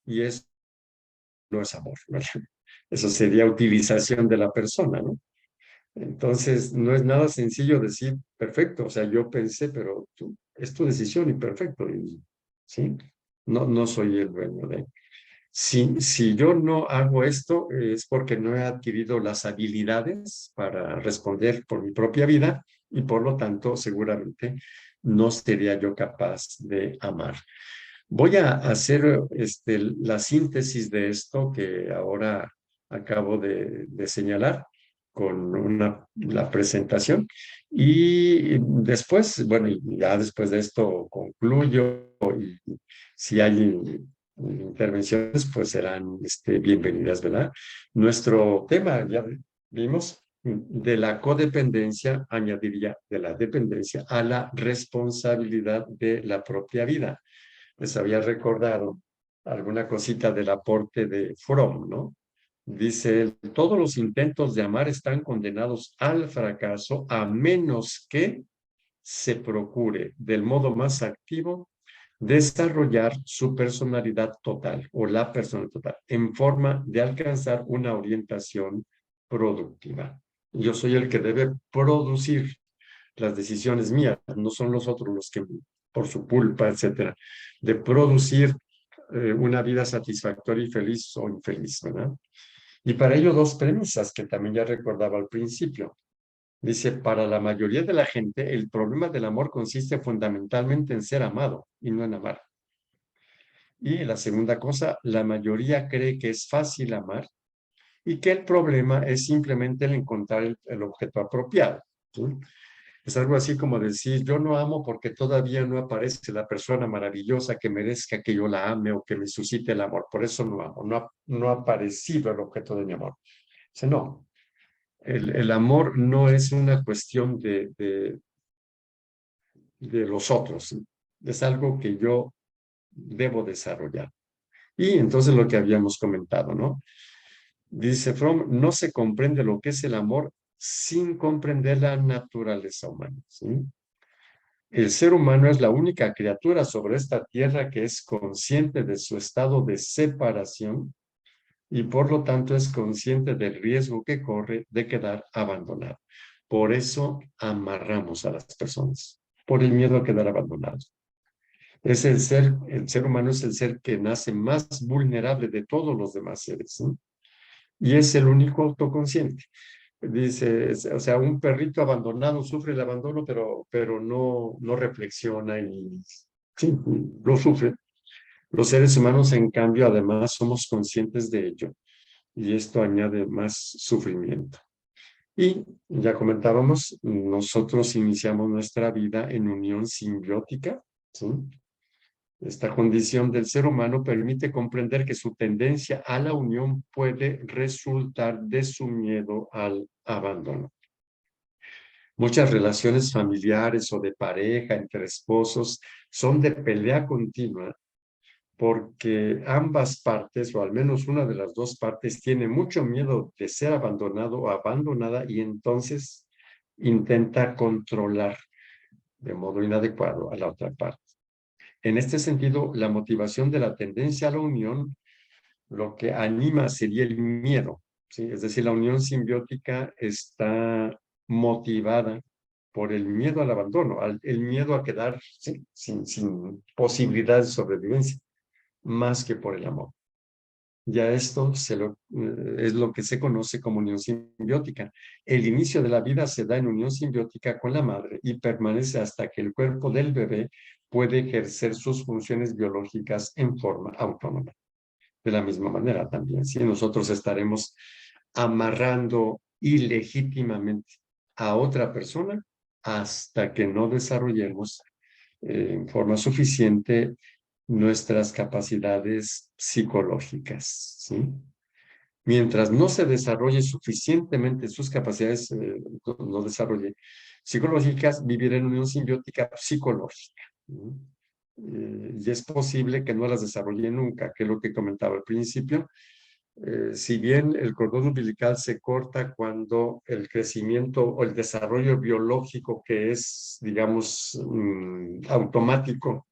Y eso no es amor, ¿verdad? Eso sería utilización de la persona, ¿no? Entonces, no es nada sencillo decir, perfecto, o sea, yo pensé, pero es tu decisión y perfecto, ¿sí? No soy el dueño de... Si yo no hago esto, es porque no he adquirido las habilidades para responder por mi propia vida y por lo tanto, seguramente, no sería yo capaz de amar. Voy a hacer la síntesis de esto que ahora acabo de señalar con la presentación y después, bueno, ya después de esto concluyo y si hay intervenciones, pues serán bienvenidas, ¿verdad? Nuestro tema, ya vimos, de la codependencia, añadiría de la dependencia a la responsabilidad de la propia vida. Les había recordado alguna cosita del aporte de Fromm, ¿no? Dice él, todos los intentos de amar están condenados al fracaso a menos que se procure del modo más activo desarrollar su personalidad total o la personalidad total en forma de alcanzar una orientación productiva. Yo soy el que debe producir las decisiones mías, no son los otros los que, por su culpa, etcétera, de producir una vida satisfactoria y feliz o infeliz, ¿verdad? Y para ello dos premisas que también ya recordaba al principio. Dice, para la mayoría de la gente, el problema del amor consiste fundamentalmente en ser amado y no en amar. Y la segunda cosa, la mayoría cree que es fácil amar y que el problema es simplemente el encontrar el objeto apropiado, ¿sí? Es algo así como decir, yo no amo porque todavía no aparece la persona maravillosa que merezca que yo la ame o que me suscite el amor. Por eso no amo, no ha aparecido el objeto de mi amor. Dice, no, el amor no es una cuestión de los otros, ¿sí? Es algo que yo debo desarrollar. Y entonces lo que habíamos comentado, ¿no? Dice Fromm, no se comprende lo que es el amor sin comprender la naturaleza humana, ¿sí? el ser humano es la única criatura sobre esta tierra que es consciente de su estado de separación y por lo tanto es consciente del riesgo que corre de quedar abandonado. Por eso amarramos a las personas, por el miedo a quedar abandonados. Es el ser humano es el ser que nace más vulnerable de todos los demás seres, ¿sí? Y es el único autoconsciente. Dice, o sea, un perrito abandonado sufre el abandono, pero no reflexiona y sí, lo sufre. Los seres humanos, en cambio, además somos conscientes de ello y esto añade más sufrimiento. Y ya comentábamos, nosotros iniciamos nuestra vida en unión simbiótica, ¿sí? Esta condición del ser humano permite comprender que su tendencia a la unión puede resultar de su miedo al abandono. Muchas relaciones familiares o de pareja entre esposos son de pelea continua porque ambas partes, o al menos una de las dos partes, tiene mucho miedo de ser abandonado o abandonada y entonces intenta controlar de modo inadecuado a la otra parte. En este sentido, la motivación de la tendencia a la unión, lo que anima sería el miedo, ¿sí? Es decir, la unión simbiótica está motivada por el miedo al abandono, el miedo a quedar, ¿sí?, sin posibilidad de sobrevivencia, más que por el amor. Ya esto es lo que se conoce como unión simbiótica. El inicio de la vida se da en unión simbiótica con la madre y permanece hasta que el cuerpo del bebé puede ejercer sus funciones biológicas en forma autónoma. De la misma manera también, si nosotros estaremos amarrando ilegítimamente a otra persona hasta que no desarrollemos en forma suficiente nuestras capacidades psicológicas, ¿sí? Mientras no se desarrolle suficientemente sus capacidades, no desarrolle psicológicas, vivirá en unión simbiótica psicológica, ¿sí? Y es posible que no las desarrolle nunca, que es lo que comentaba al principio. Si bien el cordón umbilical se corta cuando el crecimiento o el desarrollo biológico que es, digamos, automático,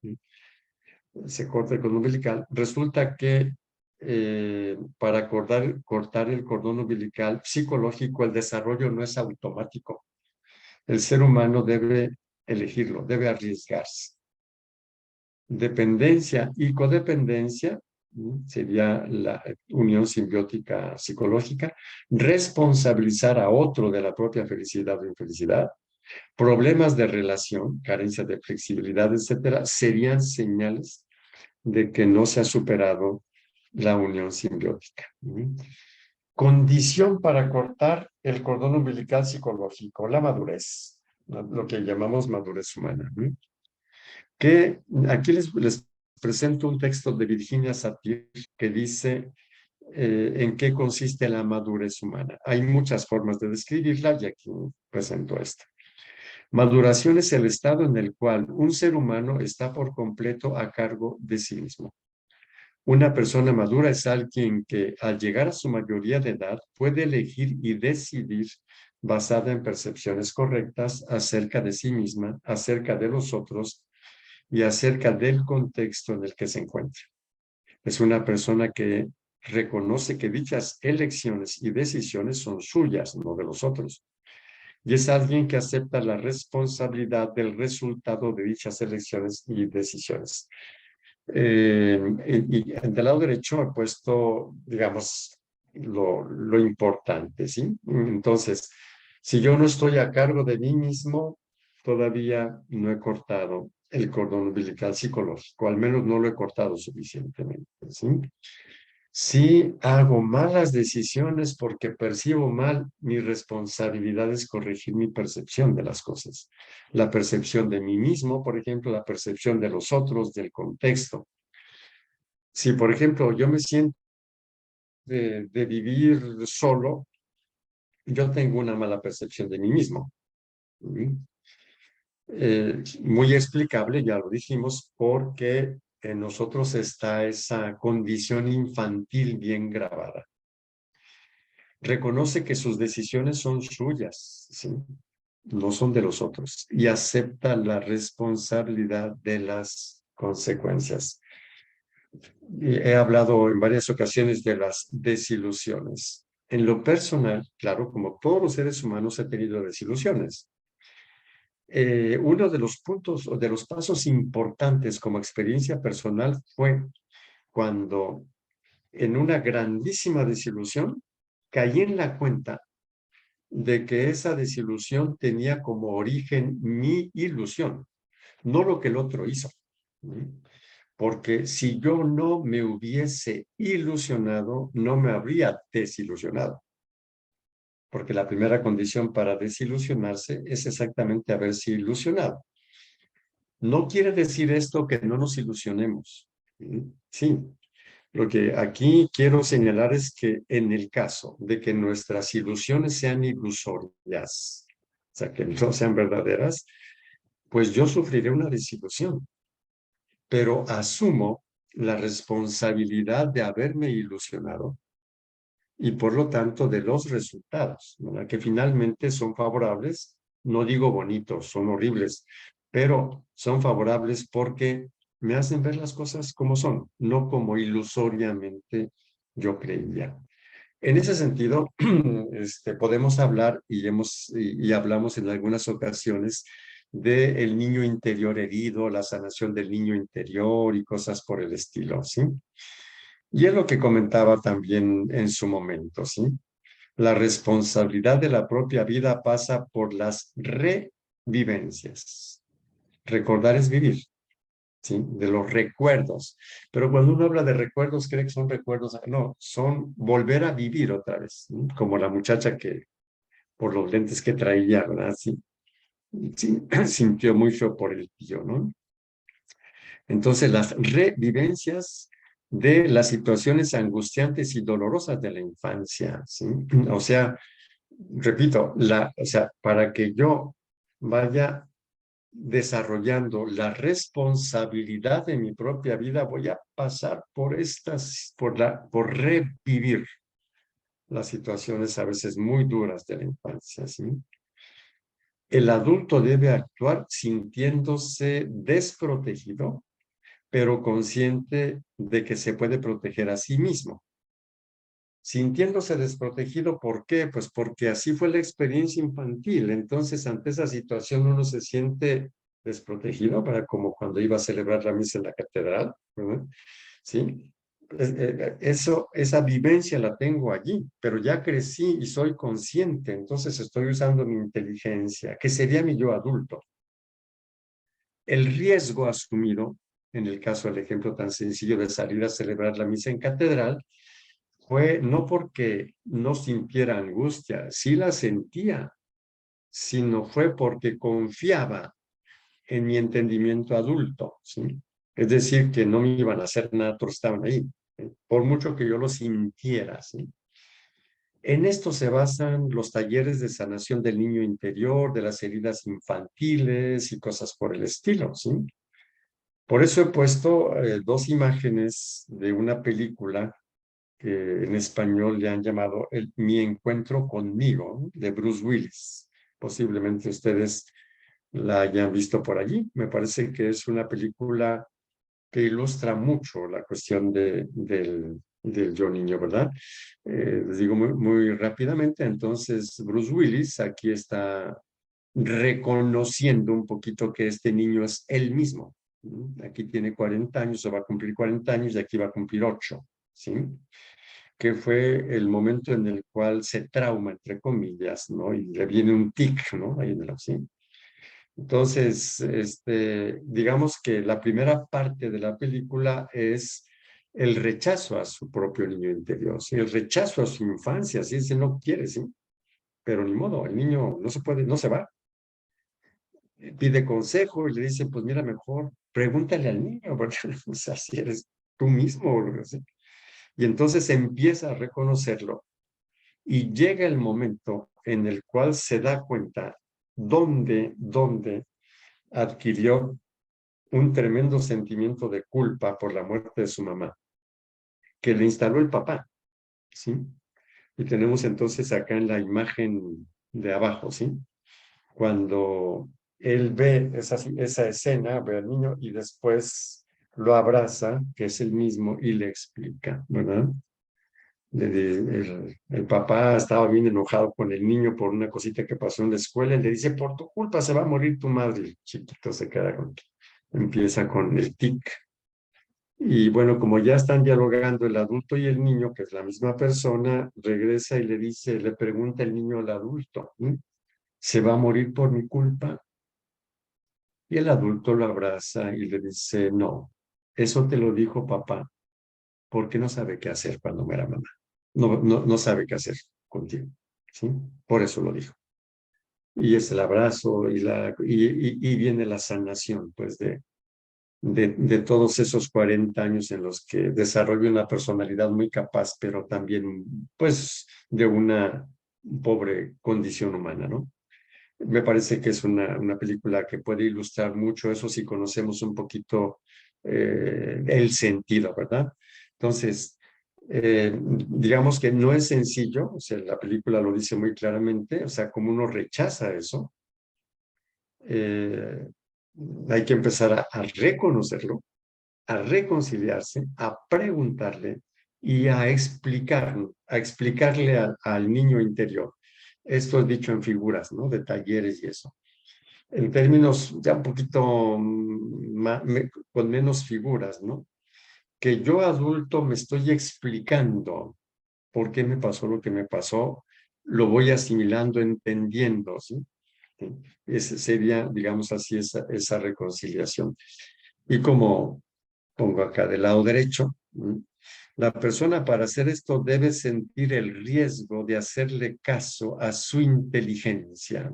se corta el cordón umbilical, resulta que para cortar el cordón umbilical psicológico, el desarrollo no es automático. El ser humano debe elegirlo, debe arriesgarse. Dependencia y codependencia sería la unión simbiótica psicológica, responsabilizar a otro de la propia felicidad o infelicidad, problemas de relación, carencia de flexibilidad, etcétera, serían señales de que no se ha superado la unión simbiótica. Condición para cortar el cordón umbilical psicológico, la madurez, lo que llamamos madurez humana. Que aquí les presento un texto de Virginia Satir que dice en qué consiste la madurez humana. Hay muchas formas de describirla y aquí presento esta. Maduración es el estado en el cual un ser humano está por completo a cargo de sí mismo. Una persona madura es alguien que al llegar a su mayoría de edad puede elegir y decidir basada en percepciones correctas acerca de sí misma, acerca de los otros y acerca del contexto en el que se encuentra. Es una persona que reconoce que dichas elecciones y decisiones son suyas, no de los otros. Y es alguien que acepta la responsabilidad del resultado de dichas elecciones y decisiones. Y del lado derecho he puesto, digamos, lo importante, ¿sí? Entonces, si yo no estoy a cargo de mí mismo, todavía no he cortado el cordón umbilical psicológico, al menos no lo he cortado suficientemente, ¿sí? Si hago malas decisiones porque percibo mal, mi responsabilidad es corregir mi percepción de las cosas. La percepción de mí mismo, por ejemplo, la percepción de los otros, del contexto. Si, por ejemplo, yo me siento de vivir solo, yo tengo una mala percepción de mí mismo. Muy explicable, ya lo dijimos, porque en nosotros está esa condición infantil bien grabada. Reconoce que sus decisiones son suyas, ¿sí? no son de los otros, y acepta la responsabilidad de las consecuencias. Y he hablado en varias ocasiones de las desilusiones. En lo personal, claro, como todos los seres humanos he tenido desilusiones. Uno de los puntos o de los pasos importantes como experiencia personal fue cuando en una grandísima desilusión caí en la cuenta de que esa desilusión tenía como origen mi ilusión, no lo que el otro hizo. Porque si yo no me hubiese ilusionado, no me habría desilusionado. Porque la primera condición para desilusionarse es exactamente haberse ilusionado. No quiere decir esto que no nos ilusionemos. Sí, lo que aquí quiero señalar es que en el caso de que nuestras ilusiones sean ilusorias, o sea, que no sean verdaderas, pues yo sufriré una desilusión, pero asumo la responsabilidad de haberme ilusionado y por lo tanto de los resultados, ¿verdad? Que finalmente son favorables, no digo bonitos, son horribles, pero son favorables porque me hacen ver las cosas como son, no como ilusoriamente yo creía. En ese sentido, podemos hablar y hablamos en algunas ocasiones del niño interior herido, la sanación del niño interior y cosas por el estilo, ¿sí? Y es lo que comentaba también en su momento, ¿sí? La responsabilidad de la propia vida pasa por las revivencias. Recordar es vivir, ¿sí? De los recuerdos. Pero cuando uno habla de recuerdos, cree que son recuerdos, no, son volver a vivir otra vez, ¿sí? Como la muchacha que, por los lentes que traía, ¿verdad? Sí, sí, sintió mucho por el tío, ¿no? Entonces, las revivencias de las situaciones angustiantes y dolorosas de la infancia, ¿sí? O sea, repito, o sea, para que yo vaya desarrollando la responsabilidad de mi propia vida, voy a pasar por revivir las situaciones a veces muy duras de la infancia, ¿sí? El adulto debe actuar sintiéndose desprotegido, pero consciente de que se puede proteger a sí mismo. Sintiéndose desprotegido, ¿por qué? Pues porque así fue la experiencia infantil. Entonces, ante esa situación uno se siente desprotegido, para como cuando iba a celebrar la misa en la catedral, ¿verdad? ¿Sí? Esa vivencia la tengo allí, pero ya crecí y soy consciente, entonces estoy usando mi inteligencia, que sería mi yo adulto. El riesgo asumido, en el caso del ejemplo tan sencillo de salir a celebrar la misa en catedral, fue no porque no sintiera angustia, sí la sentía, sino fue porque confiaba en mi entendimiento adulto, ¿sí? Es decir, que no me iban a hacer nada, todos estaban ahí, ¿sí? Por mucho que yo lo sintiera, ¿sí? En esto se basan los talleres de sanación del niño interior, de las heridas infantiles y cosas por el estilo, ¿sí? Por eso he puesto dos imágenes de una película que en español le han llamado Mi encuentro conmigo, de Bruce Willis. Posiblemente ustedes la hayan visto por allí. Me parece que es una película que ilustra mucho la cuestión del yo niño, ¿verdad? Les digo muy rápidamente, entonces Bruce Willis aquí está reconociendo un poquito que este niño es él mismo. Aquí tiene 40 años, o va a cumplir 40 años y aquí va a cumplir 8, ¿sí? Que fue el momento en el cual se trauma, entre comillas, ¿no? Y le viene un tic, ¿no? Ahí en ¿sí? Entonces, digamos que la primera parte de la película es el rechazo a su propio niño interior, ¿sí? El rechazo a su infancia, ¿sí? Ese no quiere, ¿sí? Pero ni modo, el niño no se puede, no se va. Pide consejo y le dice, pues mira, mejor pregúntale al niño, porque o sea, si eres tú mismo, ¿sí? Y entonces empieza a reconocerlo y llega el momento en el cual se da cuenta dónde adquirió un tremendo sentimiento de culpa por la muerte de su mamá, que le instaló el papá, ¿sí? Y tenemos entonces acá en la imagen de abajo, ¿sí? cuando él ve esa escena, ve al niño y después lo abraza, que es el mismo, y le explica, ¿verdad? El papá estaba bien enojado con el niño por una cosita que pasó en la escuela y le dice, por tu culpa se va a morir tu madre. El chiquito se queda empieza con el tic. Y bueno, como ya están dialogando el adulto y el niño, que es la misma persona, regresa y le dice, le pregunta el niño al adulto, ¿sí? ¿Se va a morir por mi culpa? Y el adulto lo abraza y le dice, no, eso te lo dijo papá, porque no sabe qué hacer cuando muera mamá. No sabe qué hacer contigo, ¿sí? Por eso lo dijo. Y es el abrazo y viene la sanación, pues, de todos esos 40 años en los que desarrolla una personalidad muy capaz, pero también, pues, de una pobre condición humana, ¿no? Me parece que es una película que puede ilustrar mucho eso si conocemos un poquito el sentido, ¿verdad? Entonces, digamos que no es sencillo, o sea, la película lo dice muy claramente, o sea, como uno rechaza eso, eh, hay que empezar a reconocerlo, a reconciliarse, a preguntarle y a explicarle al niño interior. Esto es dicho en figuras, ¿no? De talleres y eso. En términos ya un poquito con menos figuras, ¿no? Que yo adulto me estoy explicando por qué me pasó lo que me pasó, lo voy asimilando, entendiendo, ¿sí? ¿Sí? Ese sería, digamos así, esa reconciliación. Y como pongo acá del lado derecho, ¿sí? La persona para hacer esto debe sentir el riesgo de hacerle caso a su inteligencia.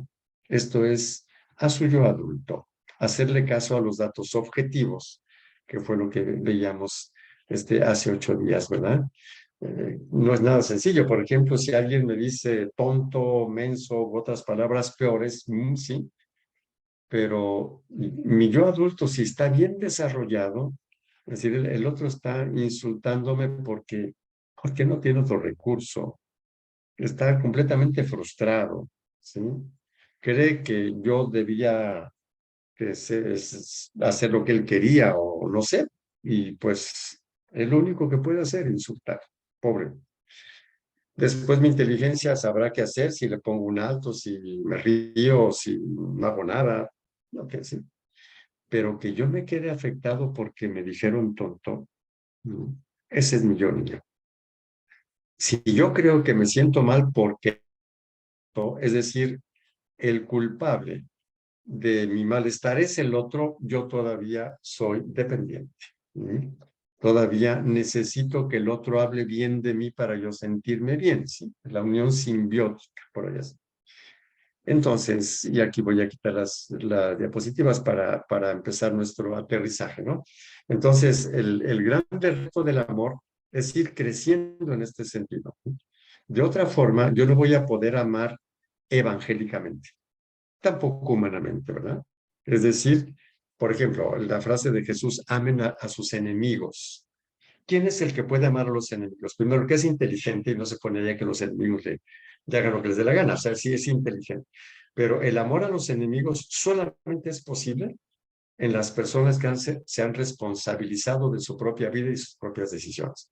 Esto es, a su yo adulto, hacerle caso a los datos objetivos, que fue lo que veíamos hace 8 días, ¿verdad? No es nada sencillo. Por ejemplo, si alguien me dice tonto, menso, u otras palabras peores, sí, pero mi yo adulto, si está bien desarrollado, es decir, el otro está insultándome porque no tiene otro recurso, está completamente frustrado, ¿sí? Cree que yo debía hacer lo que él quería o no sé, y pues es lo único que puede hacer, insultar, pobre. Después mi inteligencia sabrá qué hacer, si le pongo un alto, si me río, si no hago nada, no sé, sí. Pero que yo me quede afectado porque me dijeron tonto, ¿no? Ese es mi yo niño. Si yo creo que me siento mal porque, es decir, el culpable de mi malestar es el otro, yo todavía soy dependiente. ¿Sí? Todavía necesito que el otro hable bien de mí para yo sentirme bien, ¿sí? La unión simbiótica, por allá. Entonces, y aquí voy a quitar las diapositivas para empezar nuestro aterrizaje, ¿no? Entonces, el gran reto del amor es ir creciendo en este sentido. De otra forma, yo no voy a poder amar evangélicamente, tampoco humanamente, ¿verdad? Es decir, por ejemplo, la frase de Jesús, amen a sus enemigos. ¿Quién es el que puede amar a los enemigos? Primero, que es inteligente y no se pone ya que los enemigos le hagan lo que les dé la gana. O sea, sí es inteligente. Pero el amor a los enemigos solamente es posible en las personas que se han responsabilizado de su propia vida y sus propias decisiones.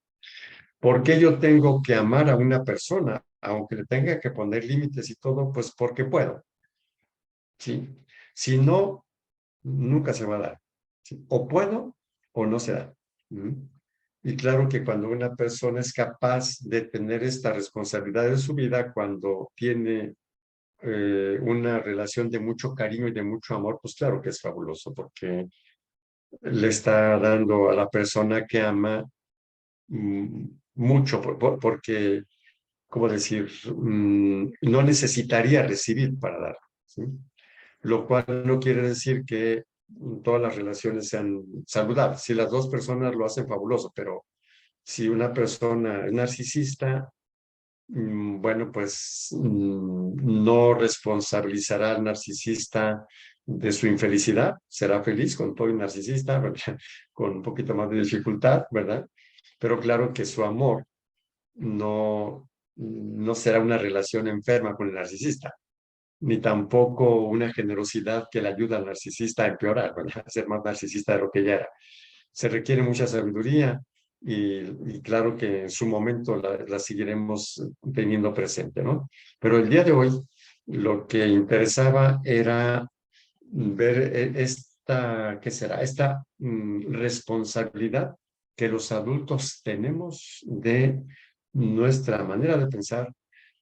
¿Por qué yo tengo que amar a una persona, aunque le tenga que poner límites y todo? Pues porque puedo. ¿Sí? Si no, nunca se va a dar. ¿Sí? O puedo o no se da. ¿Mm? Y claro que cuando una persona es capaz de tener esta responsabilidad en su vida, cuando tiene una relación de mucho cariño y de mucho amor, pues claro que es fabuloso, porque le está dando a la persona que ama mucho, porque, ¿cómo decir? No necesitaría recibir para dar, ¿sí? Lo cual no quiere decir que todas las relaciones sean saludables. Si las dos personas lo hacen fabuloso, pero si una persona es narcisista, bueno, pues no responsabilizará al narcisista de su infelicidad, será feliz con todo el narcisista, con un poquito más de dificultad, ¿verdad? Pero claro que su amor no será una relación enferma con el narcisista, ni tampoco una generosidad que le ayuda al narcisista a empeorar, ¿verdad? A ser más narcisista de lo que ya era. Se requiere mucha sabiduría y claro que en su momento la seguiremos teniendo presente, ¿no? Pero el día de hoy lo que interesaba era ver esta, ¿qué será? Esta responsabilidad que los adultos tenemos de nuestra manera de pensar,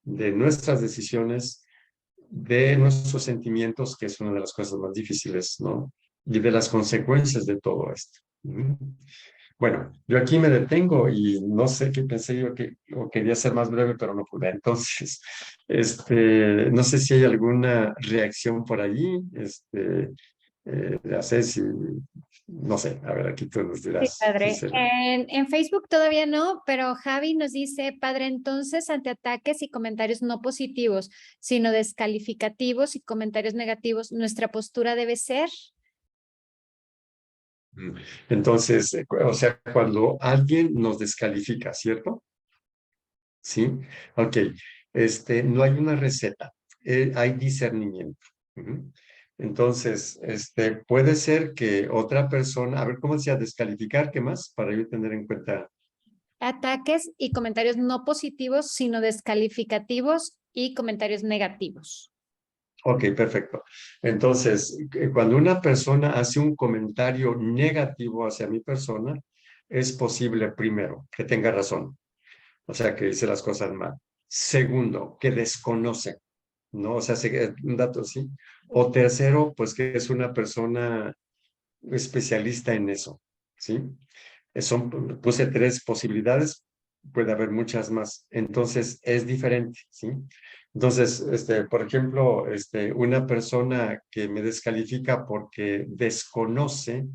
de nuestras decisiones, de nuestros sentimientos, que es una de las cosas más difíciles, ¿no? Y de las consecuencias de todo esto. Bueno, yo aquí me detengo y no sé qué pensé yo que o quería ser más breve, pero no pude. Entonces, no sé si hay alguna reacción por allí, ya sé si, no sé, a ver, aquí tú nos Sí, dirás. padre. En Facebook todavía no, pero Javi nos dice, padre, entonces ante ataques y comentarios no positivos, sino descalificativos y comentarios negativos, ¿nuestra postura debe ser? Entonces, o sea, cuando alguien nos descalifica, ¿cierto? Sí, ok. No hay una receta, hay discernimiento. Ujú. Entonces, puede ser que otra persona, a ver, ¿cómo decía? Descalificar, ¿qué más? Para yo tener en cuenta. Ataques y comentarios no positivos, sino descalificativos y comentarios negativos. Ok, perfecto. Entonces, cuando una persona hace un comentario negativo hacia mi persona, es posible, primero, que tenga razón, o sea, que dice las cosas mal. Segundo, que desconoce. ¿No? O sea, un dato así. O tercero, pues que es una persona especialista en eso, ¿sí? Puse tres posibilidades, puede haber muchas más. Entonces, es diferente, ¿sí? Entonces, por ejemplo, una persona que me descalifica porque desconoce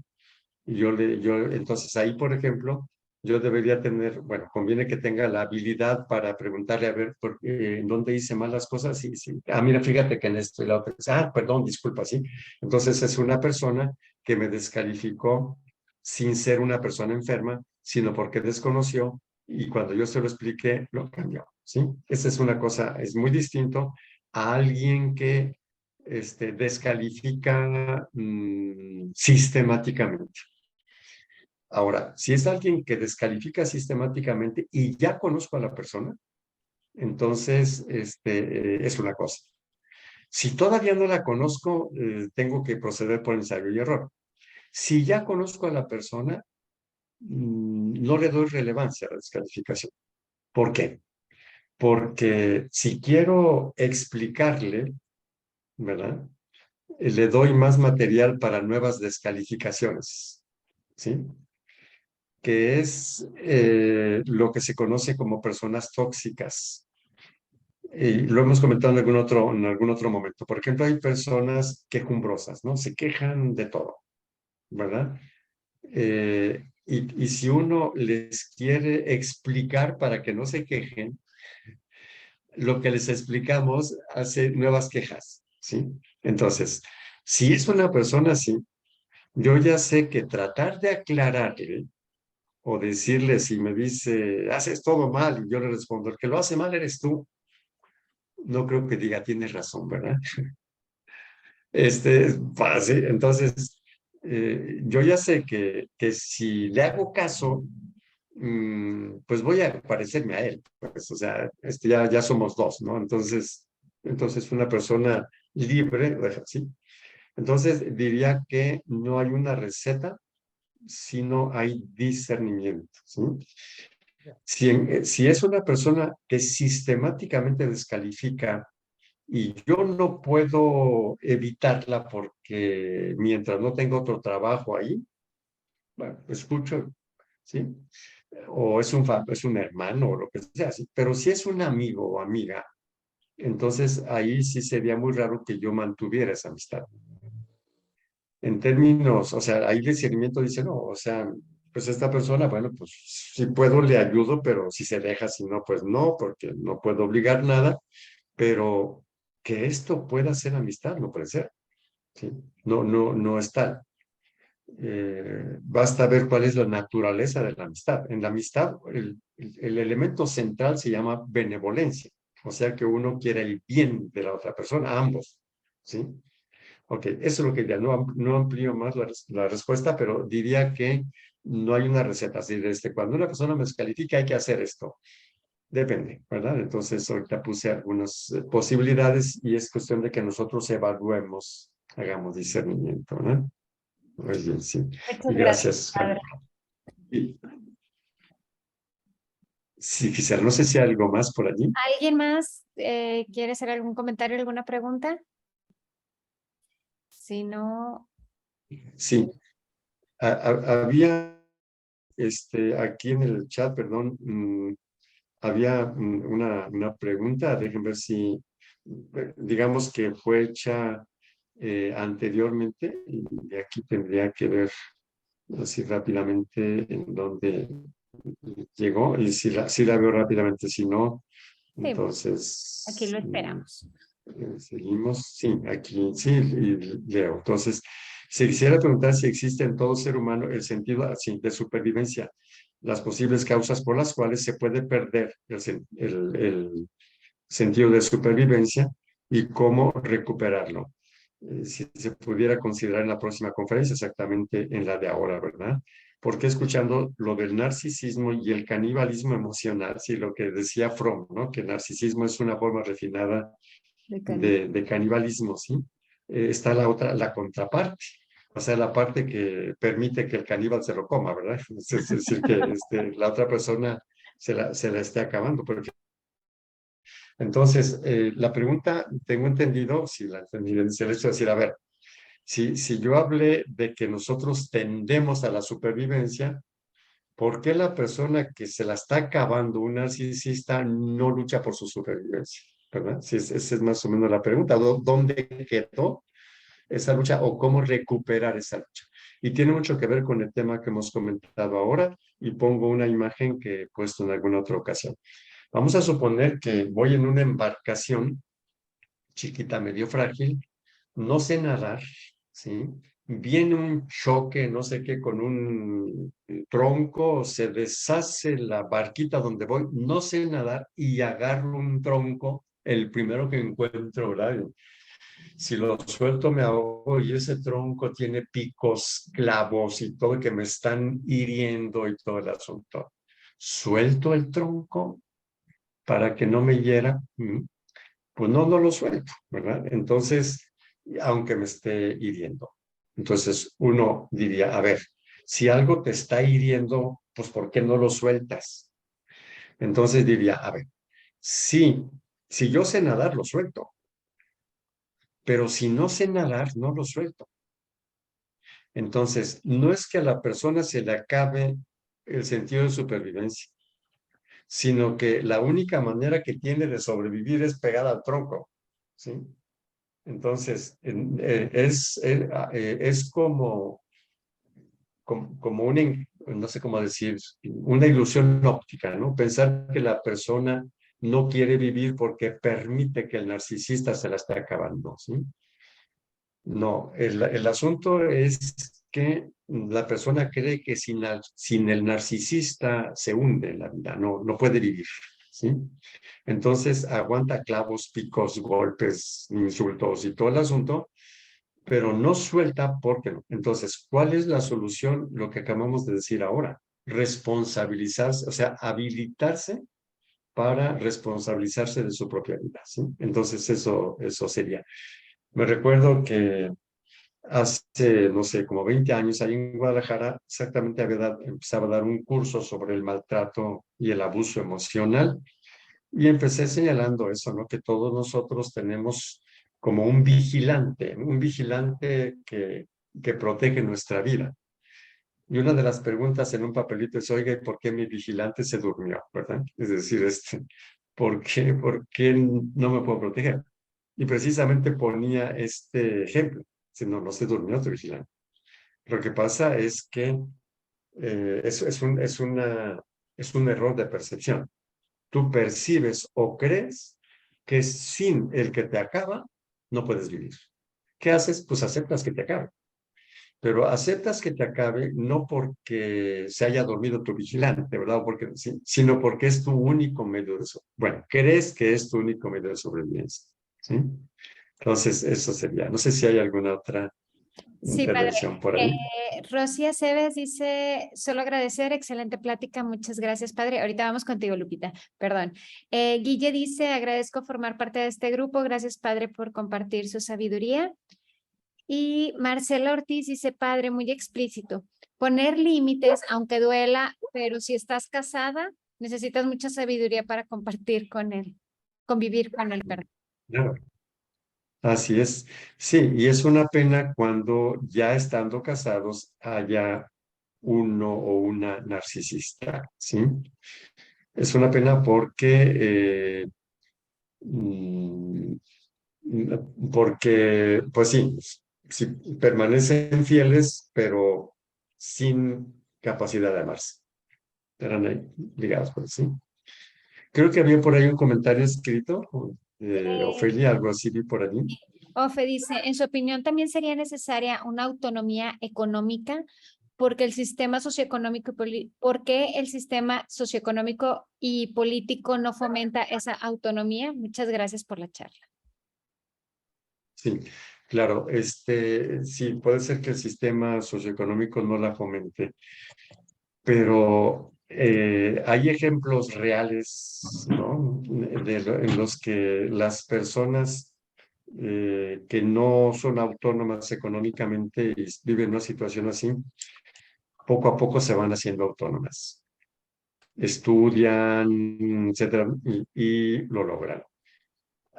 entonces ahí, por ejemplo, yo debería tener, bueno, conviene que tenga la habilidad para preguntarle a ver en dónde hice mal las cosas. Sí, sí. Ah, mira, fíjate que en esto y la otra. Ah, perdón, disculpa, sí. Entonces es una persona que me descalificó sin ser una persona enferma, sino porque desconoció y cuando yo se lo expliqué, lo cambió, ¿sí? Esa es una cosa, es muy distinto a alguien que descalifica sistemáticamente. Ahora, si es alguien que descalifica sistemáticamente y ya conozco a la persona, entonces es una cosa. Si todavía no la conozco, tengo que proceder por ensayo y error. Si ya conozco a la persona, no le doy relevancia a la descalificación. ¿Por qué? Porque si quiero explicarle, ¿verdad? Le doy más material para nuevas descalificaciones, ¿sí? Que es lo que se conoce como personas tóxicas. Y lo hemos comentado en algún otro momento. Por ejemplo, hay personas quejumbrosas, ¿no? Se quejan de todo, ¿verdad? Y si uno les quiere explicar para que no se quejen, lo que les explicamos hace nuevas quejas, ¿sí? Entonces, si es una persona así, yo ya sé que tratar de aclararle o decirle si me dice, haces todo mal, y yo le respondo, el que lo hace mal eres tú. No creo que diga, tienes razón, ¿verdad? Fácil. Entonces, yo ya sé que si le hago caso, pues voy a parecerme a él. Pues, o sea, ya somos dos, ¿no? Entonces una persona libre, ¿sí? Entonces, diría que no hay una receta, sino hay discernimiento, ¿sí? Si es una persona que sistemáticamente descalifica y yo no puedo evitarla porque mientras no tengo otro trabajo ahí, bueno, escucho, ¿sí? O es un hermano o lo que sea, ¿sí? Pero si es un amigo o amiga, entonces ahí sí sería muy raro que yo mantuviera esa amistad. En términos, o sea, ahí discernimiento dice, no, o sea, pues esta persona, bueno, pues si puedo le ayudo, pero si se deja, si no, pues no, porque no puedo obligar nada, pero que esto pueda ser amistad, no puede ser, ¿sí? No es tal. Basta ver cuál es la naturaleza de la amistad. En la amistad, el elemento central se llama benevolencia. O sea que uno quiere el bien de la otra persona, ambos, ¿sí? Ok, eso es lo que diría. No, no amplío más la respuesta, pero diría que no hay una receta. Así de cuando una persona me descalifica, hay que hacer esto. Depende, ¿verdad? Entonces, ahorita puse algunas posibilidades y es cuestión de que nosotros evaluemos, hagamos discernimiento, ¿no? Muy bien, sí. Muchas Y gracias, gracias. padre. Y, sí, Gisela, no sé si hay algo más por allí. ¿Alguien más quiere hacer algún comentario, alguna pregunta? Si no, Sí, había aquí en el chat, perdón, había una pregunta, déjenme ver si, digamos que fue hecha anteriormente, y aquí tendría que ver así rápidamente en dónde llegó, y si la veo rápidamente, si no, sí, aquí entonces lo esperamos. seguimos, sí, aquí, sí, y leo. Entonces, se quisiera preguntar si existe en todo ser humano el sentido así, de supervivencia, las posibles causas por las cuales se puede perder el sentido de supervivencia y cómo recuperarlo. Si se pudiera considerar en la próxima conferencia, exactamente en la de ahora, ¿verdad? Porque escuchando lo del narcisismo y el canibalismo emocional, sí, lo que decía Fromm, ¿no? Que el narcisismo es una forma refinada De Cani. de canibalismo, ¿sí? Está la otra, la contraparte, o sea, la parte que permite que el caníbal se lo coma, ¿verdad? Es decir, que la otra persona se la esté acabando. Entonces, la pregunta, tengo entendido, si la entendí bien, es el hecho de decir, a ver, si yo hablé de que nosotros tendemos a la supervivencia, ¿por qué la persona que se la está acabando, un narcisista, no lucha por su supervivencia? ¿Verdad? Sí, esa es más o menos la pregunta. ¿Dónde quedó esa lucha o cómo recuperar esa lucha? Y tiene mucho que ver con el tema que hemos comentado ahora y pongo una imagen que he puesto en alguna otra ocasión. Vamos a suponer que voy en una embarcación chiquita, medio frágil, no sé nadar, ¿sí? Viene un choque, no sé qué, con un tronco, se deshace la barquita donde voy, no sé nadar y agarro un tronco, el primero que encuentro, ¿verdad? Si lo suelto me ahogo y ese tronco tiene picos, clavos y todo que me están hiriendo y todo el asunto. Suelto el tronco para que no me hiera, pues no lo suelto, ¿verdad? Entonces, aunque me esté hiriendo. Entonces, uno diría, a ver, si algo te está hiriendo, pues ¿por qué no lo sueltas? Entonces diría, a ver, sí, si yo sé nadar, lo suelto, pero si no sé nadar, no lo suelto. Entonces, no es que a la persona se le acabe el sentido de supervivencia, sino que la única manera que tiene de sobrevivir es pegada al tronco, ¿sí? Entonces, es como una, no sé cómo decir, una ilusión óptica, ¿no? Pensar que la persona no quiere vivir porque permite que el narcisista se la esté acabando, ¿sí? No, el asunto es que la persona cree que sin el narcisista se hunde en la vida, no puede vivir, ¿sí? Entonces aguanta clavos, picos, golpes, insultos y todo el asunto, pero no suelta porque no. Entonces, ¿cuál es la solución? Lo que acabamos de decir ahora, responsabilizarse, o sea, habilitarse para responsabilizarse de su propia vida, ¿sí? Entonces, eso sería. Me recuerdo que hace, no sé, como 20 años, ahí en Guadalajara, exactamente empezaba a dar un curso sobre el maltrato y el abuso emocional. Y empecé señalando eso, ¿no? Que todos nosotros tenemos como un vigilante que protege nuestra vida. Y una de las preguntas en un papelito es, oiga, ¿y por qué mi vigilante se durmió? ¿Verdad? Es decir, ¿por qué no me puedo proteger? Y precisamente ponía este ejemplo. Si no se durmió tu vigilante. Lo que pasa es que es un error de percepción. Tú percibes o crees que sin el que te acaba, no puedes vivir. ¿Qué haces? Pues aceptas que te acabe. pero aceptas que te acabe no porque se haya dormido tu vigilante, ¿verdad? O porque, sino porque es tu único medio de sobrevivencia. Bueno, crees que es tu único medio de sobrevivencia, ¿sí? Entonces, eso sería. No sé si hay alguna otra Sí, padre. intervención por ahí. Rosy Aceves dice, solo agradecer, excelente plática, muchas gracias, padre. Ahorita vamos contigo, Lupita, perdón. Guille dice, agradezco formar parte de este grupo, gracias, padre, por compartir su sabiduría. Y Marcela Ortiz dice, padre, muy explícito, poner límites, aunque duela, pero si estás casada, necesitas mucha sabiduría para compartir con él, convivir con él, perdón. Claro. Así es. Sí, y es una pena cuando ya estando casados haya uno o una narcisista, ¿sí? Es una pena porque, mm, pues sí, sí, permanecen fieles, pero sin capacidad de amarse. Eran ahí ligados, pues sí. Creo que había por ahí un comentario escrito, Ofelia, algo así vi por allí. Ofe dice, en su opinión también sería necesaria una autonomía económica porque el sistema socioeconómico ¿por qué el sistema socioeconómico y político no fomenta esa autonomía? Muchas gracias por la charla. Sí, claro, sí, puede ser que el sistema socioeconómico no la fomente, pero hay ejemplos reales, ¿no? En los que las personas que no son autónomas económicamente y viven una situación así, poco a poco se van haciendo autónomas. Estudian, etcétera, y lo logran.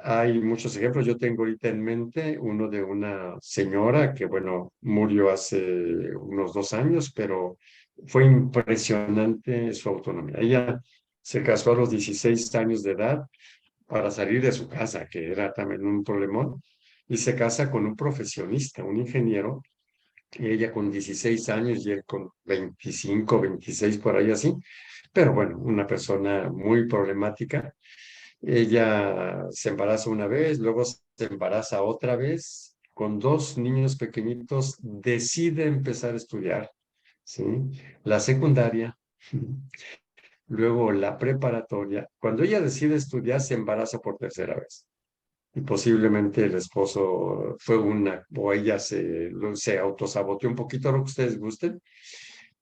Hay muchos ejemplos. Yo tengo ahorita en mente uno de una señora que, bueno, murió hace unos 2 años, pero fue impresionante su autonomía. Ella se casó a los 16 años de edad para salir de su casa, que era también un problemón, y se casa con un profesionista, un ingeniero, y ella con 16 años y él con 25, 26 por ahí así, pero bueno, una persona muy problemática. Ella se embaraza una vez, luego se embaraza otra vez, con 2 niños pequeñitos, decide empezar a estudiar, ¿sí? La secundaria, luego la preparatoria. Cuando ella decide estudiar, se embaraza por tercera vez. Y posiblemente el esposo fue o ella se autosaboteó un poquito, lo que ustedes gusten,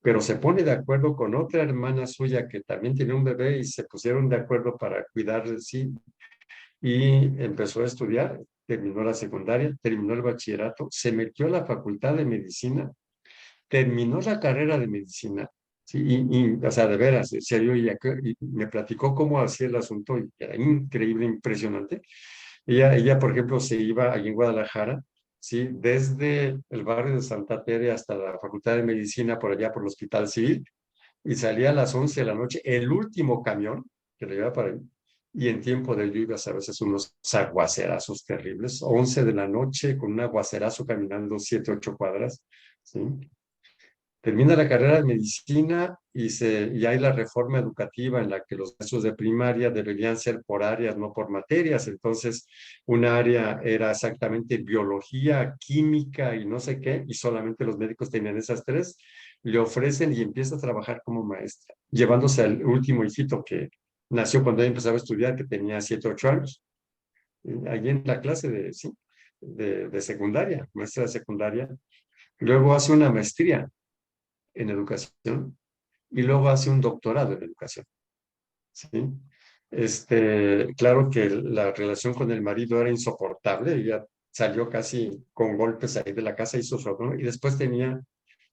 pero se pone de acuerdo con otra hermana suya que también tiene un bebé y se pusieron de acuerdo para cuidar de sí y empezó a estudiar, terminó la secundaria, terminó el bachillerato, se metió a la facultad de medicina, terminó la carrera de medicina, ¿sí? O sea, de veras, en serio, y me platicó cómo hacía el asunto y era increíble, impresionante. Ella, por ejemplo, se iba allí en Guadalajara, ¿sí? Desde el barrio de Santa Tere hasta la Facultad de Medicina, por allá por el Hospital Civil, y salía a las 11 de la noche, el último camión que le llevaba para ahí, y en tiempo de lluvias a veces unos aguacerazos terribles, 11 de la noche con un aguacerazo caminando 7, 8 cuadras, ¿sí? Termina la carrera de medicina y hay la reforma educativa en la que los maestros de primaria deberían ser por áreas, no por materias. Entonces, un área era exactamente biología, química y no sé qué, y solamente los médicos tenían esas tres. Le ofrecen y empieza a trabajar como maestra, llevándose al último hijito que nació cuando ella empezaba a estudiar, que tenía 7, 8 años. Allí en la clase sí, de secundaria, maestra de secundaria. Luego hace una maestría en educación y luego hace un doctorado en educación, ¿sí? Claro que la relación con el marido era insoportable, ella salió casi con golpes ahí de la casa, hizo su autonomía, y después tenía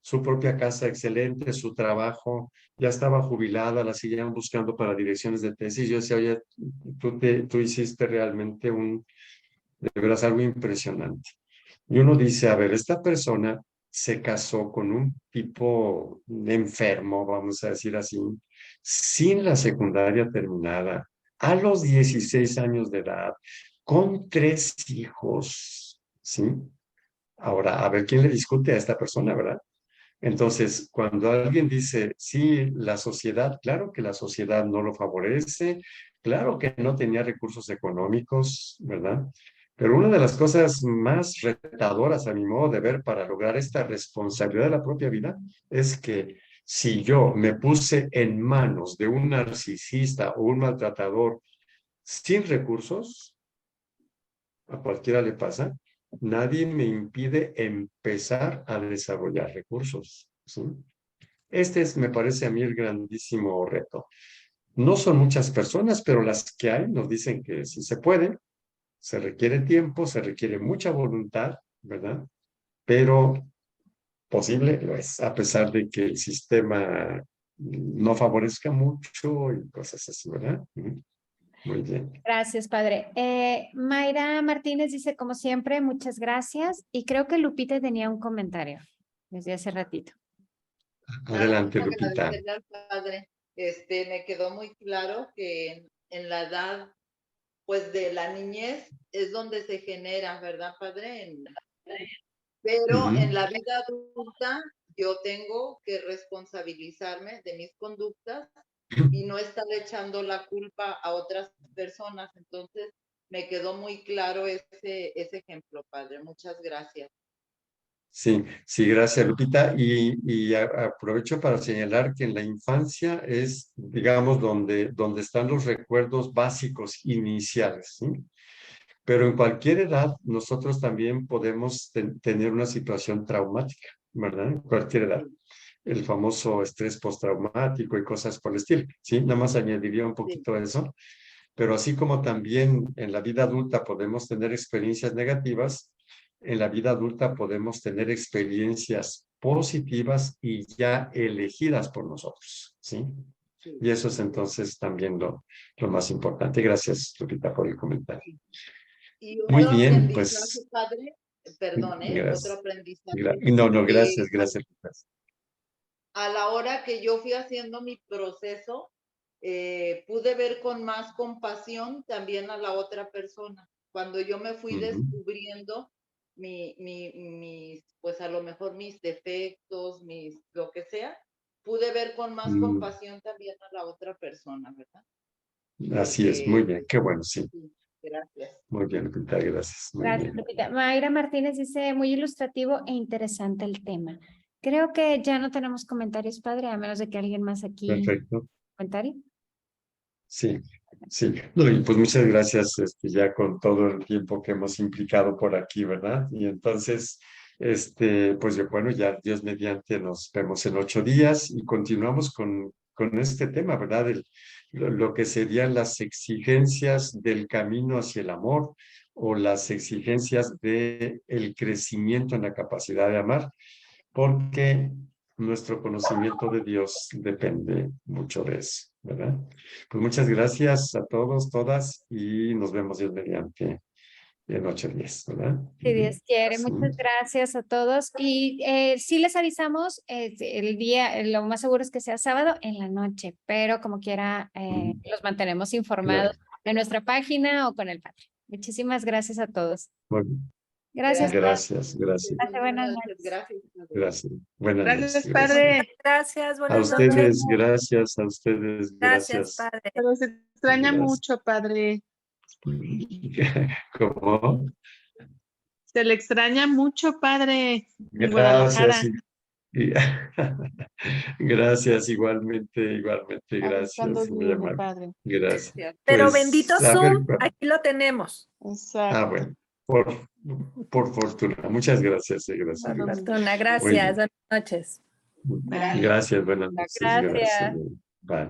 su propia casa excelente, su trabajo, ya estaba jubilada, la seguían buscando para direcciones de tesis. Yo decía, oye, tú hiciste realmente de veras algo impresionante. Y uno dice, a ver, esta persona se casó con un tipo enfermo, vamos a decir así, sin la secundaria terminada, a los 16 años de edad, con 3 hijos, ¿sí? Ahora, a ver quién le discute a esta persona, ¿verdad? Entonces, cuando alguien dice, sí, la sociedad, claro que la sociedad no lo favorece, claro que no tenía recursos económicos, ¿verdad? Pero una de las cosas más retadoras a mi modo de ver para lograr esta responsabilidad de la propia vida es que si yo me puse en manos de un narcisista o un maltratador sin recursos, a cualquiera le pasa, nadie me impide empezar a desarrollar recursos, ¿sí? Este es, me parece a mí, el grandísimo reto. No son muchas personas, pero las que hay nos dicen que sí se puede, se requiere tiempo, se requiere mucha voluntad, ¿verdad? Pero posible lo es, a pesar de que el sistema no favorezca mucho y cosas así, ¿verdad? Muy bien. Gracias, padre. Mayra Martínez dice, como siempre, muchas gracias. Y creo que Lupita tenía un comentario desde hace ratito. Adelante, Quiero Lupita. agradecerle al padre. Me quedó muy claro que en la edad, pues, de la niñez es donde se genera, ¿verdad, padre? Pero en la vida adulta yo tengo que responsabilizarme de mis conductas y no estar echando la culpa a otras personas. Entonces, me quedó muy claro ese ejemplo, padre. Muchas gracias. Sí, sí, gracias, Lupita. Y aprovecho para señalar que en la infancia es, digamos, donde están los recuerdos básicos iniciales, ¿sí? Pero en cualquier edad nosotros también podemos tener una situación traumática, ¿verdad? En cualquier edad. El famoso estrés postraumático y cosas por el estilo, ¿sí? Nada más añadiría un poquito a eso. Pero así como también en la vida adulta podemos tener experiencias negativas, en la vida adulta podemos tener experiencias positivas y ya elegidas por nosotros, ¿sí? Y eso es entonces también lo más importante. Gracias, Lupita, por el comentario. Y Muy otro bien, aprendizaje, pues, padre, perdón, otro gracias. aprendizaje, No, que gracias, gracias. a la hora que yo fui haciendo mi proceso, pude ver con más compasión también a la otra persona. Cuando yo me fui descubriendo pues a lo mejor mis defectos, lo que sea, pude ver con más compasión también a la otra persona, ¿verdad? Así es, muy bien, qué bueno, sí. Sí, gracias. Muy bien, Lupita, gracias. Muy Gracias, bien. Lupita. Mayra Martínez dice, muy ilustrativo e interesante el tema. Creo que ya no tenemos comentarios, padre, a menos de que alguien más aquí Perfecto. comentario. Sí, sí. No, y pues muchas gracias, ya con todo el tiempo que hemos implicado por aquí, ¿verdad? Y entonces, pues bueno, ya Dios mediante nos vemos en 8 días y continuamos con este tema, ¿verdad? Lo que serían las exigencias del camino hacia el amor o las exigencias del crecimiento en la capacidad de amar, porque nuestro conocimiento de Dios depende mucho de eso, ¿verdad? Pues muchas gracias a todos, todas, y nos vemos Dios mediante en 8 días, ¿verdad? Si Dios quiere, Sí. muchas gracias a todos. Y sí les avisamos, el día, lo más seguro es que sea sábado en la noche, pero como quiera, los mantenemos informados en nuestra página o con el padre. Muchísimas gracias a todos. Bueno, Gracias. gracias, gracias, Buenas noches. Gracias. gracias. Buenas Gracias, noches. padre. Gracias, A buenas noches. ustedes, gracias, a ustedes, Gracias, gracias. padre. Pero se extraña Gracias. mucho, padre. ¿Cómo? Se le extraña mucho, padre, en Guadalajara. Gracias. Y- Gracias, igualmente, A ver cuándo gracias, muy viene, amable. padre. Gracias. Pero Pues, bendito a ver, Zoom, aquí lo tenemos. Exacto. bueno, por fortuna. Muchas gracias, gracias. Bueno, Gracias. Fortuna, Muy bien. gracias. Buenas noches. Bye. Gracias, buenas noches. Gracias. Bye.